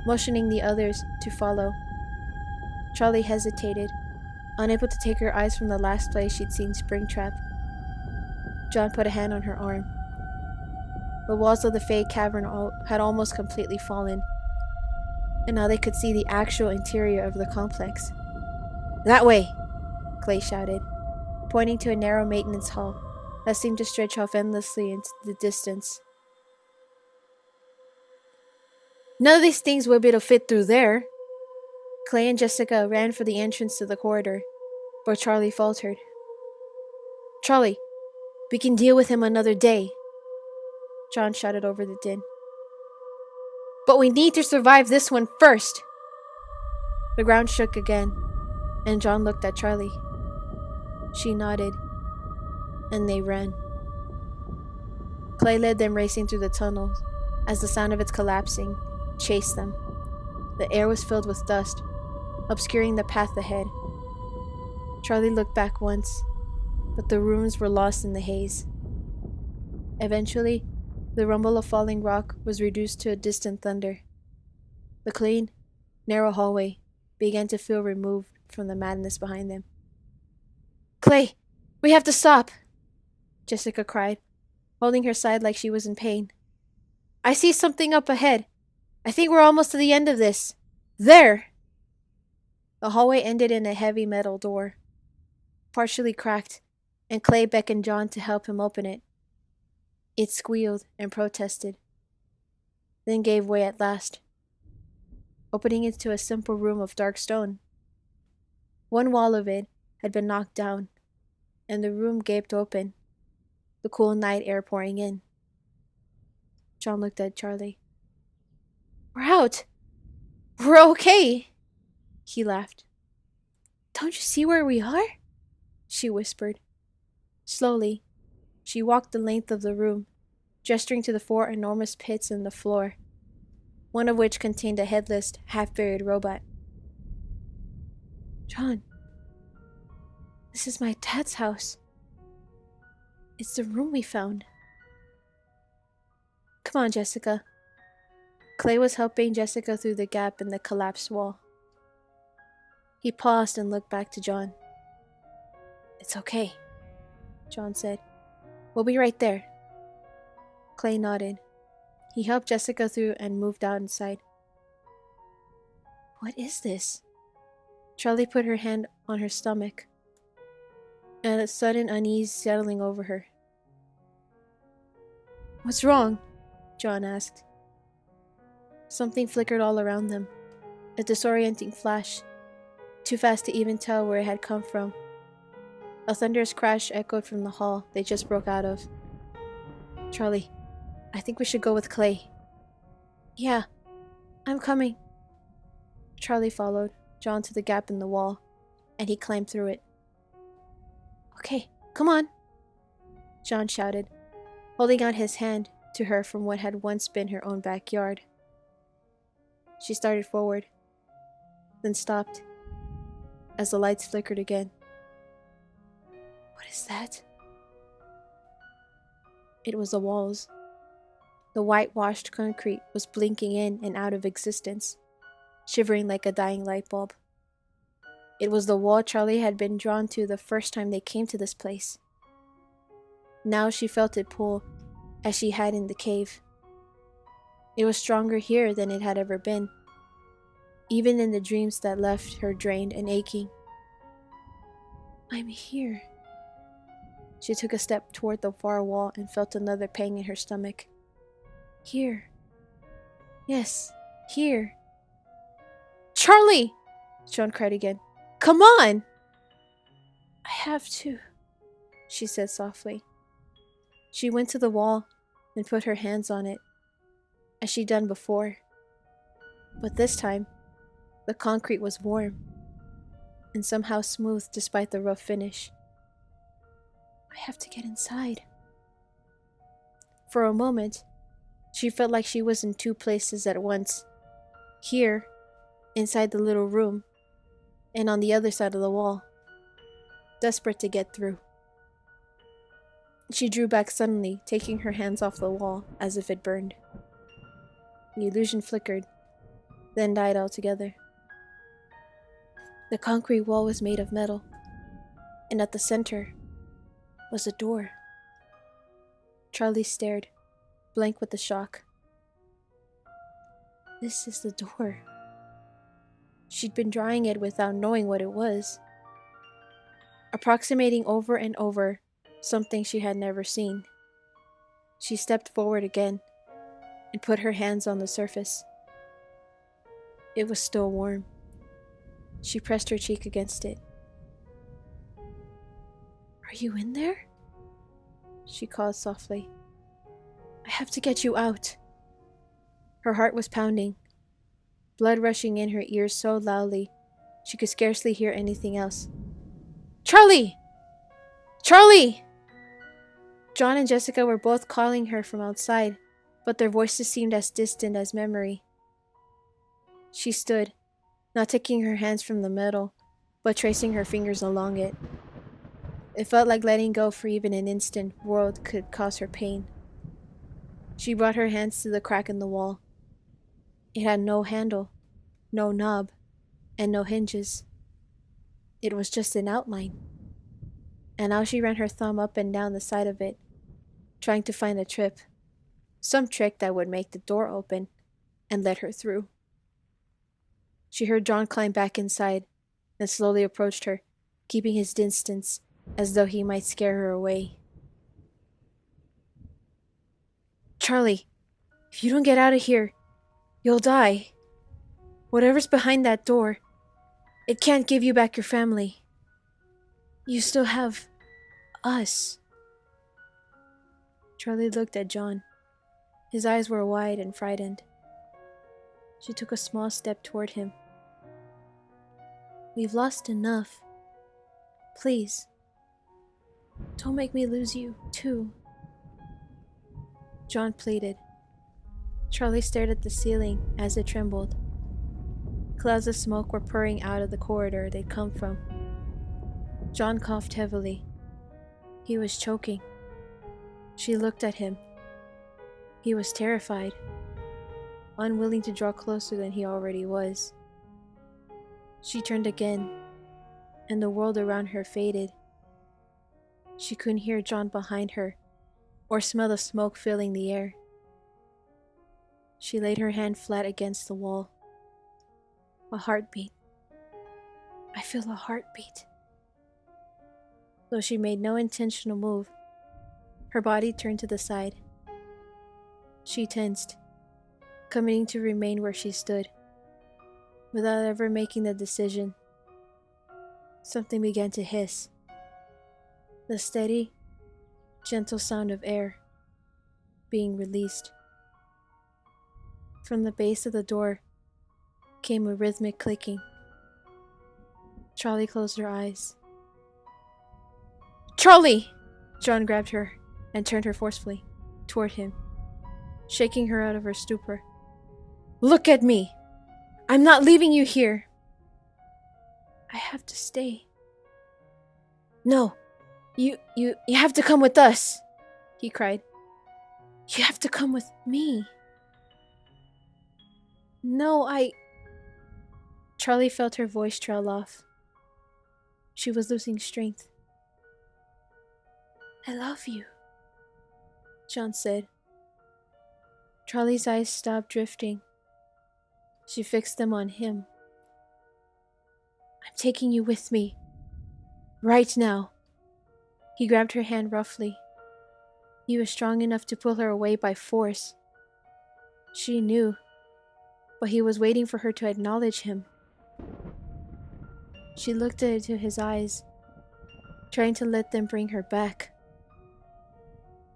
motioning the others to follow. Charlie hesitated, unable to take her eyes from the last place she'd seen Springtrap. John put a hand on her arm. The walls of the fake cavern had almost completely fallen, and now they could see the actual interior of the complex. "That way!" Clay shouted, pointing to a narrow maintenance hall that seemed to stretch off endlessly into the distance. "None of these things will be able to fit through there." Clay and Jessica ran for the entrance to the corridor, but Charlie faltered. "Charlie, we can deal with him another day," John shouted over the din. "But we need to survive this one first." The ground shook again, and John looked at Charlie. She nodded, and they ran. Clay led them racing through the tunnel as the sound of its collapsing chased them. The air was filled with dust, obscuring the path ahead. Charlie looked back once, but the rooms were lost in the haze. Eventually, the rumble of falling rock was reduced to a distant thunder. The clean, narrow hallway began to feel removed from the madness behind them. "Clay, we have to stop!" Jessica cried, holding her side like she was in pain. "I see something up ahead. I think we're almost to the end of this. There!" The hallway ended in a heavy metal door, partially cracked, and Clay beckoned John to help him open it. It squealed and protested, then gave way at last, opening into a simple room of dark stone. One wall of it had been knocked down, and the room gaped open, the cool night air pouring in. John looked at Charlie. "We're out! We're okay!" He laughed. "Don't you see where we are?" she whispered. Slowly, she walked the length of the room, gesturing to the 4 enormous pits in the floor, one of which contained a headless, half-buried robot. John, this is my dad's house. It's the room we found. Come on, Jessica. Clay was helping Jessica through the gap in the collapsed wall. He paused and looked back to John. It's okay, John said. We'll be right there. Clay nodded. He helped Jessica through and moved out inside. What is this? Charlie put her hand on her stomach, and a sudden unease settling over her. What's wrong? John asked. Something flickered all around them, a disorienting flash, too fast to even tell where it had come from. A thunderous crash echoed from the hall they just broke out of. Charlie, I think we should go with Clay. Yeah, I'm coming. Charlie followed John to the gap in the wall, and he climbed through it. Okay, come on, John shouted, holding out his hand to her from what had once been her own backyard. She started forward, then stopped, as the lights flickered again. What is that? It was the walls. The whitewashed concrete was blinking in and out of existence, shivering like a dying light bulb. It was the wall Charlie had been drawn to the first time they came to this place. Now she felt it pull, as she had in the cave. It was stronger here than it had ever been, even in the dreams that left her drained and aching. I'm here. She took a step toward the far wall and felt another pang in her stomach. Here. Yes, here. Charlie! John cried again. Come on! I have to, she said softly. She went to the wall and put her hands on it, as she'd done before. But this time, the concrete was warm, and somehow smooth despite the rough finish. I have to get inside. For a moment, she felt like she was in two places at once. Here, inside the little room, and on the other side of the wall, desperate to get through. She drew back suddenly, taking her hands off the wall as if it burned. The illusion flickered, then died altogether. The concrete wall was made of metal, and at the center was a door. Charlie stared, blank with the shock. This is the door. She'd been drawing it without knowing what it was, approximating over and over something she had never seen. She stepped forward again and put her hands on the surface. It was still warm. She pressed her cheek against it. Are you in there? She called softly. I have to get you out. Her heart was pounding, blood rushing in her ears so loudly she could scarcely hear anything else. Charlie! Charlie! John and Jessica were both calling her from outside, but their voices seemed as distant as memory. She stood, not taking her hands from the metal, but tracing her fingers along it. It felt like letting go for even an instant world could cause her pain. She brought her hands to the crack in the wall. It had no handle, no knob, and no hinges. It was just an outline. And now she ran her thumb up and down the side of it, trying to find a trip, some trick that would make the door open and let her through. She heard John climb back inside and slowly approached her, keeping his distance as though he might scare her away. Charlie, if you don't get out of here, you'll die. Whatever's behind that door, it can't give you back your family. You still have us. Charlie looked at John. His eyes were wide and frightened. She took a small step toward him. We've lost enough. Please, Don't make me lose you, too. John pleaded. Charlie stared at the ceiling as it trembled. Clouds of smoke were pouring out of the corridor they'd come from. John coughed heavily. He was choking. She looked at him. He was terrified, unwilling to draw closer than he already was. She turned again, and the world around her faded. She couldn't hear John behind her, or smell the smoke filling the air. She laid her hand flat against the wall. A heartbeat. I feel a heartbeat. Though she made no intentional move, her body turned to the side. She tensed, committing to remain where she stood, without ever making the decision. Something began to hiss. The steady, gentle sound of air being released. From the base of the door came a rhythmic clicking. Charlie closed her eyes. Charlie! John grabbed her and turned her forcefully toward him, shaking her out of her stupor. Look at me! I'm not leaving you here! I have to stay. No, you have to come with us, he cried. You have to come with me. No, Charlie felt her voice trail off. She was losing strength. I love you, John said. Charlie's eyes stopped drifting. She fixed them on him. I'm taking you with me. Right now. He grabbed her hand roughly. He was strong enough to pull her away by force. She knew, but he was waiting for her to acknowledge him. She looked into his eyes, trying to let them bring her back.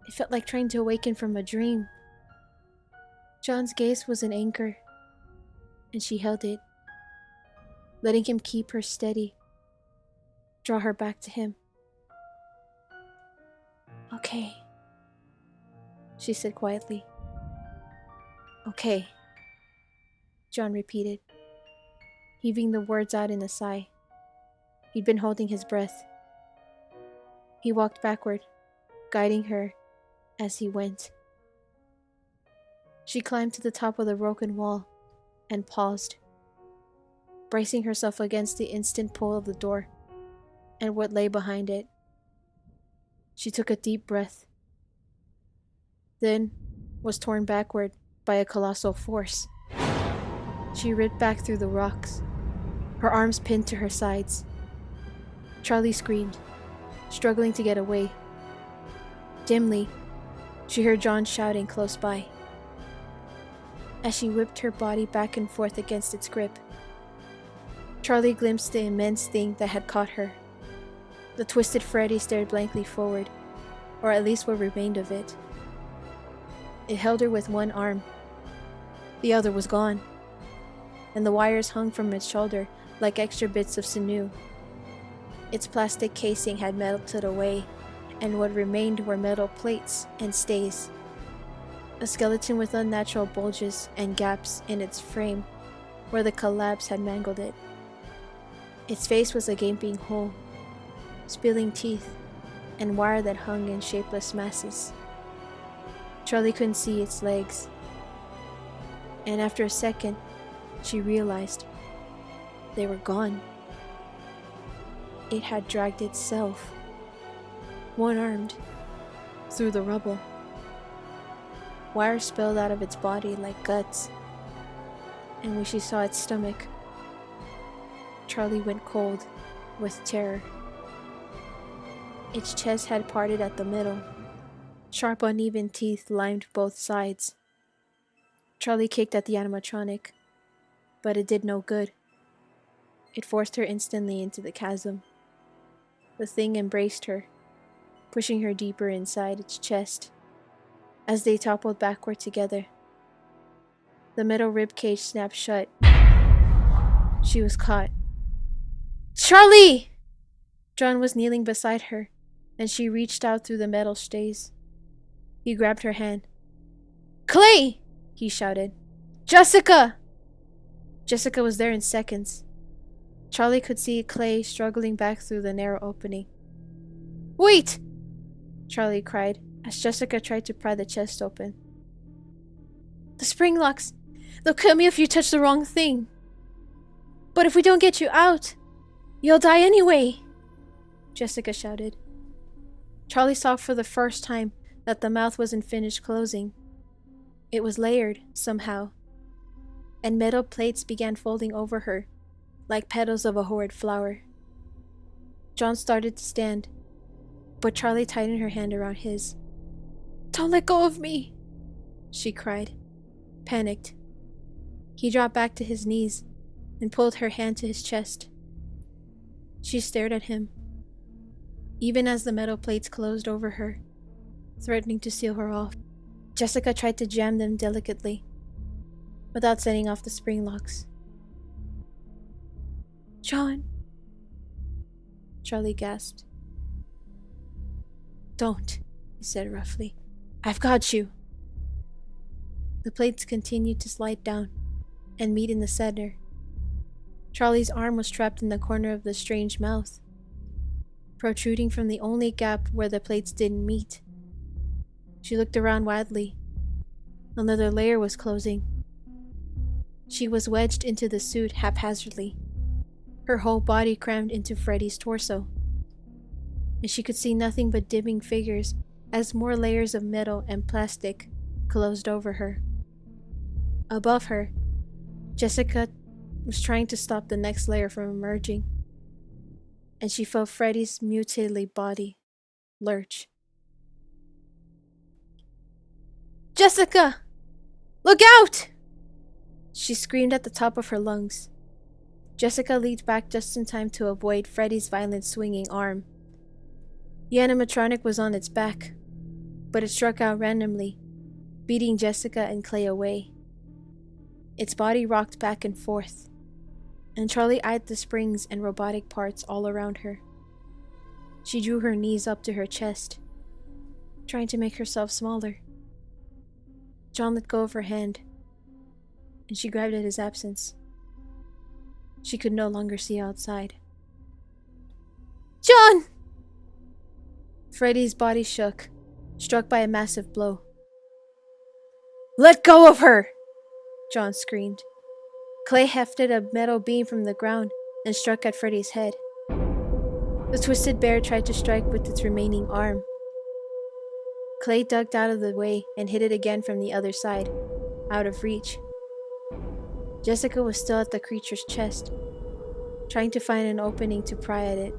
It felt like trying to awaken from a dream. John's gaze was an anchor, and she held it, letting him keep her steady, draw her back to him. Okay, she said quietly. Okay, John repeated, heaving the words out in a sigh. He'd been holding his breath. He walked backward, guiding her as he went. She climbed to the top of the broken wall and paused, bracing herself against the instant pull of the door and what lay behind it. She took a deep breath, then was torn backward by a colossal force. She ripped back through the rocks, her arms pinned to her sides. Charlie screamed, struggling to get away. Dimly, she heard John shouting close by. As she whipped her body back and forth against its grip, Charlie glimpsed the immense thing that had caught her. The Twisted Freddy stared blankly forward, or at least what remained of it. It held her with one arm. The other was gone, and the wires hung from its shoulder like extra bits of sinew. Its plastic casing had melted away, and what remained were metal plates and stays. A skeleton with unnatural bulges and gaps in its frame where the collapse had mangled it. Its face was a gaping hole, spilling teeth, and wire that hung in shapeless masses. Charlie couldn't see its legs, and after a second, she realized they were gone. It had dragged itself, one-armed, through the rubble. Wire spilled out of its body like guts, and when she saw its stomach, Charlie went cold with terror. Its chest had parted at the middle. Sharp, uneven teeth lined both sides. Charlie kicked at the animatronic, but it did no good. It forced her instantly into the chasm. The thing embraced her, pushing her deeper inside its chest. As they toppled backward together, the metal ribcage snapped shut. She was caught. Charlie! John was kneeling beside her, and she reached out through the metal stays. He grabbed her hand. "Clay!" he shouted. "Jessica!" Jessica was there in seconds. Charlie could see Clay struggling back through the narrow opening. "Wait!" Charlie cried as Jessica tried to pry the chest open. "The spring locks. They'll kill me if you touch the wrong thing. But if we don't get you out, you'll die anyway," Jessica shouted. Charlie saw for the first time that the mouth wasn't finished closing. It was layered, somehow, and metal plates began folding over her, like petals of a horrid flower. John started to stand, but Charlie tightened her hand around his. "Don't let go of me," she cried, panicked. He dropped back to his knees and pulled her hand to his chest. She stared at him, even as the metal plates closed over her, threatening to seal her off. Jessica tried to jam them delicately, without setting off the spring locks. "John," Charlie gasped. "Don't," he said roughly. "I've got you." The plates continued to slide down and meet in the center. Charlie's arm was trapped in the corner of the strange mouth, protruding from the only gap where the plates didn't meet. She looked around wildly. Another layer was closing. She was wedged into the suit haphazardly, her whole body crammed into Freddy's torso, and she could see nothing but dimming figures as more layers of metal and plastic closed over her. Above her, Jessica was trying to stop the next layer from emerging, and she felt Freddy's mutilated body lurch. "Jessica! Look out!" She screamed at the top of her lungs. Jessica leaped back just in time to avoid Freddy's violent swinging arm. The animatronic was on its back, but it struck out randomly, beating Jessica and Clay away. Its body rocked back and forth, and Charlie eyed the springs and robotic parts all around her. She drew her knees up to her chest, trying to make herself smaller. John let go of her hand, and she grabbed at his absence. She could no longer see outside. "John!" Freddy's body shook, struck by a massive blow. "Let go of her!" John screamed. Clay hefted a metal beam from the ground and struck at Freddy's head. The twisted bear tried to strike with its remaining arm. Clay ducked out of the way and hit it again from the other side, out of reach. Jessica was still at the creature's chest, trying to find an opening to pry at it,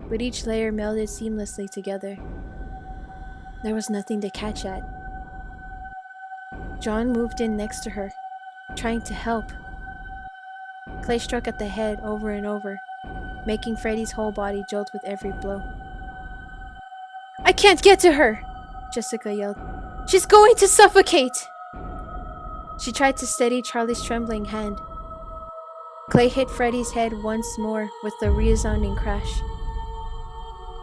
but each layer melded seamlessly together. There was nothing to catch at. John moved in next to her, trying to help. Clay struck at the head over and over, making Freddy's whole body jolt with every blow. "I can't get to her!" Jessica yelled. "She's going to suffocate!" She tried to steady Charlie's trembling hand. Clay hit Freddy's head once more with a resounding crash,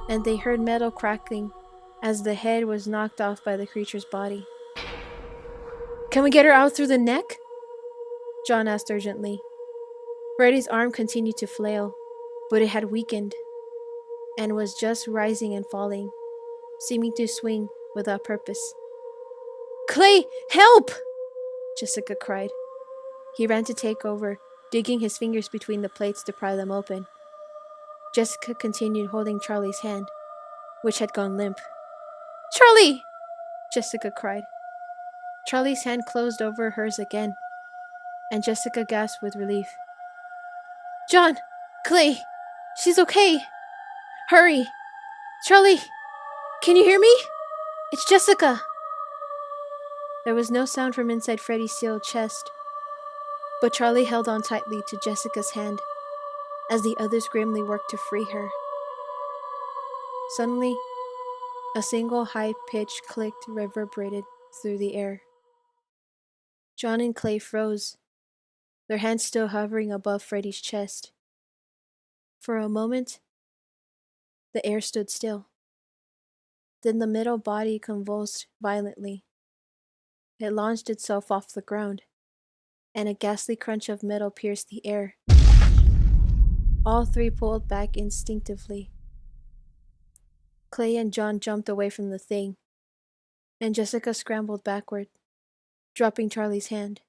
and they heard metal crackling as the head was knocked off by the creature's body. "Can we get her out through the neck?" John asked urgently. Freddy's arm continued to flail, but it had weakened and was just rising and falling, seeming to swing without purpose. "Clay, help!" Jessica cried. He ran to take over, digging his fingers between the plates to pry them open. Jessica continued holding Charlie's hand, which had gone limp. "Charlie!" Jessica cried. Charlie's hand closed over hers again, and Jessica gasped with relief. "John! Clay! She's okay! Hurry! Charlie! Can you hear me? It's Jessica!" There was no sound from inside Freddy's sealed chest, but Charlie held on tightly to Jessica's hand as the others grimly worked to free her. Suddenly, a single high-pitched click reverberated through the air. John and Clay froze, their hands still hovering above Freddy's chest. For a moment, the air stood still. Then the middle body convulsed violently. It launched itself off the ground, and a ghastly crunch of metal pierced the air. All three pulled back instinctively. Clay and John jumped away from the thing, and Jessica scrambled backward, dropping Charlie's hand.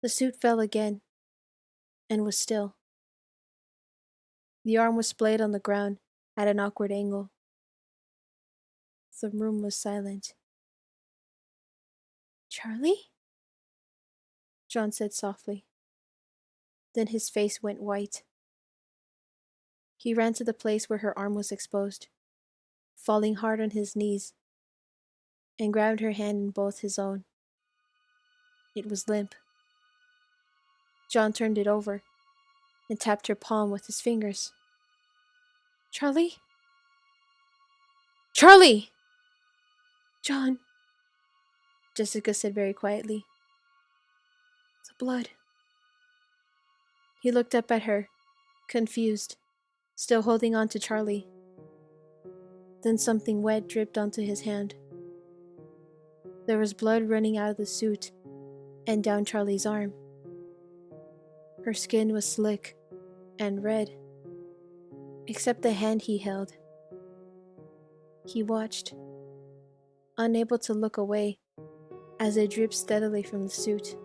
The suit fell again, and was still. The arm was splayed on the ground at an awkward angle. The room was silent. "Charlie?" John said softly. Then his face went white. He ran to the place where her arm was exposed, falling hard on his knees, and grabbed her hand in both his own. It was limp. John turned it over and tapped her palm with his fingers. "Charlie? Charlie!" "John," Jessica said very quietly. "The blood." He looked up at her, confused, still holding on to Charlie. Then something wet dripped onto his hand. There was blood running out of the suit and down Charlie's arm. Her skin was slick and red, except the hand he held. He watched, unable to look away, as it dripped steadily from the suit,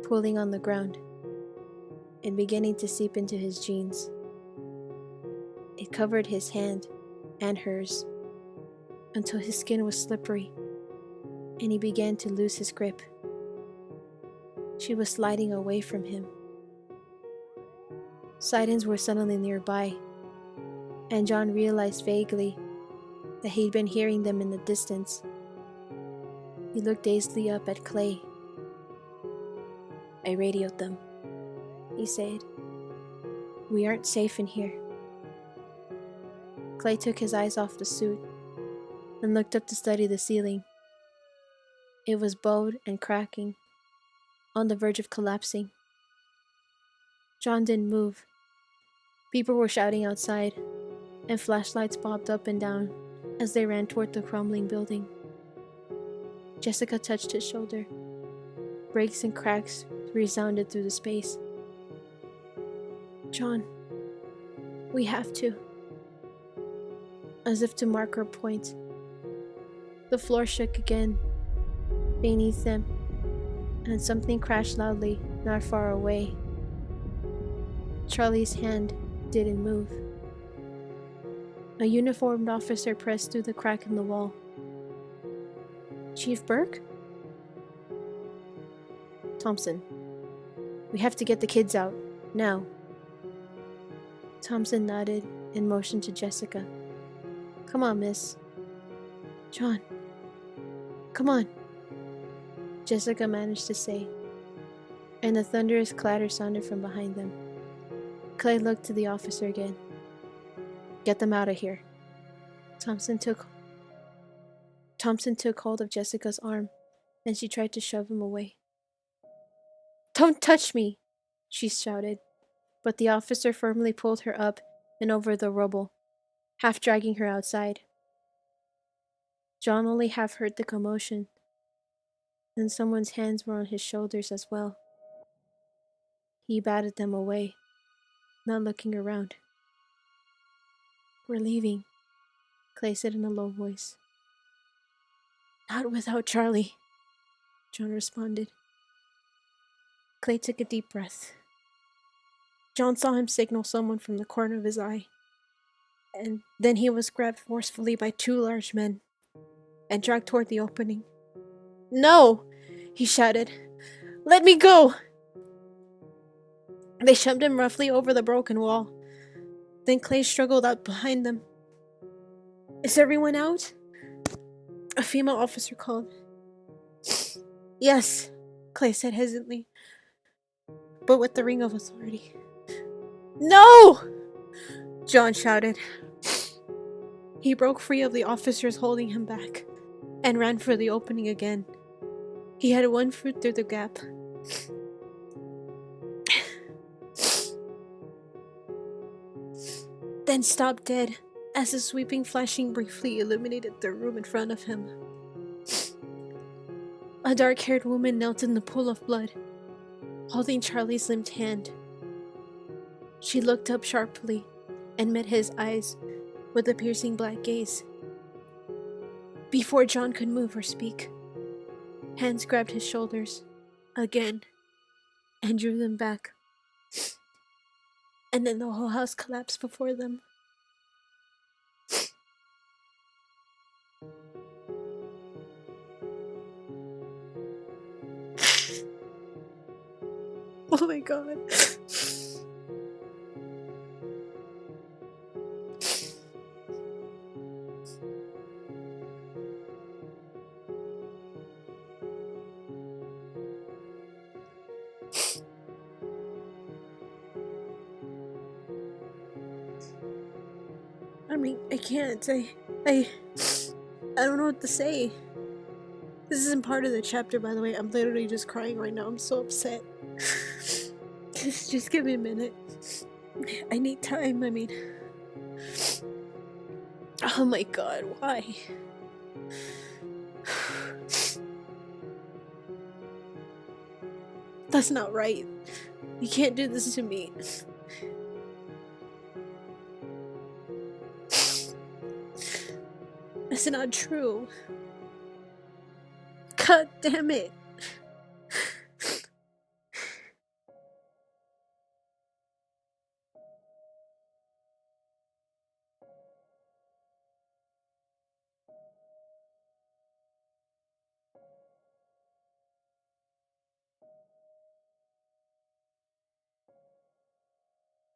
pooling on the ground and beginning to seep into his jeans. It covered his hand and hers until his skin was slippery and he began to lose his grip. She was sliding away from him. Sirens were suddenly nearby, and John realized vaguely that he'd been hearing them in the distance. He looked dazedly up at Clay. "I radioed them," he said. "We aren't safe in here." Clay took his eyes off the suit and looked up to study the ceiling. It was bowed and cracking, on the verge of collapsing. John didn't move. People were shouting outside, and flashlights popped up and down as they ran toward the crumbling building. Jessica touched his shoulder. Breaks and cracks resounded through the space. "John, we have to." As if to mark her point, the floor shook again beneath them, and something crashed loudly not far away. Charlie's hand didn't move. A uniformed officer pressed through the crack in the wall. "Chief Burke?" "Thompson, we have to get the kids out, now." Thompson nodded and motioned to Jessica. "Come on, miss." "John, come on," Jessica managed to say, and a thunderous clatter sounded from behind them. Clay looked to the officer again. "Get them out of here." Thompson took hold of Jessica's arm, and she tried to shove him away. "Don't touch me!" she shouted, but the officer firmly pulled her up and over the rubble, half dragging her outside. John only half heard the commotion, and someone's hands were on his shoulders as well. He batted them away, not looking around. "We're leaving," Clay said in a low voice. "Not without Charlie," John responded. Clay took a deep breath. John saw him signal someone from the corner of his eye, and then he was grabbed forcefully by two large men and dragged toward the opening. "No!" he shouted. "Let me go!" They shoved him roughly over the broken wall. Then Clay struggled out behind them. "Is everyone out?" a female officer called. "Yes," Clay said hesitantly, but with the ring of authority. "No!" John shouted. He broke free of the officers holding him back and ran for the opening again. He had one foot through the gap. Then stopped dead as a sweeping flashing briefly illuminated the room in front of him. A dark-haired woman knelt in the pool of blood, holding Charlie's limped hand. She looked up sharply and met his eyes with a piercing black gaze. Before John could move or speak, hands grabbed his shoulders again and drew them back. And then the whole house collapsed before them. Oh my god. I mean, I can't. I don't know what to say. This isn't part of the chapter, by the way. I'm literally just crying right now. I'm so upset. Just give me a minute. I need time. I mean, oh my god, why? That's not right. You can't do this to me. That's not true. God damn it.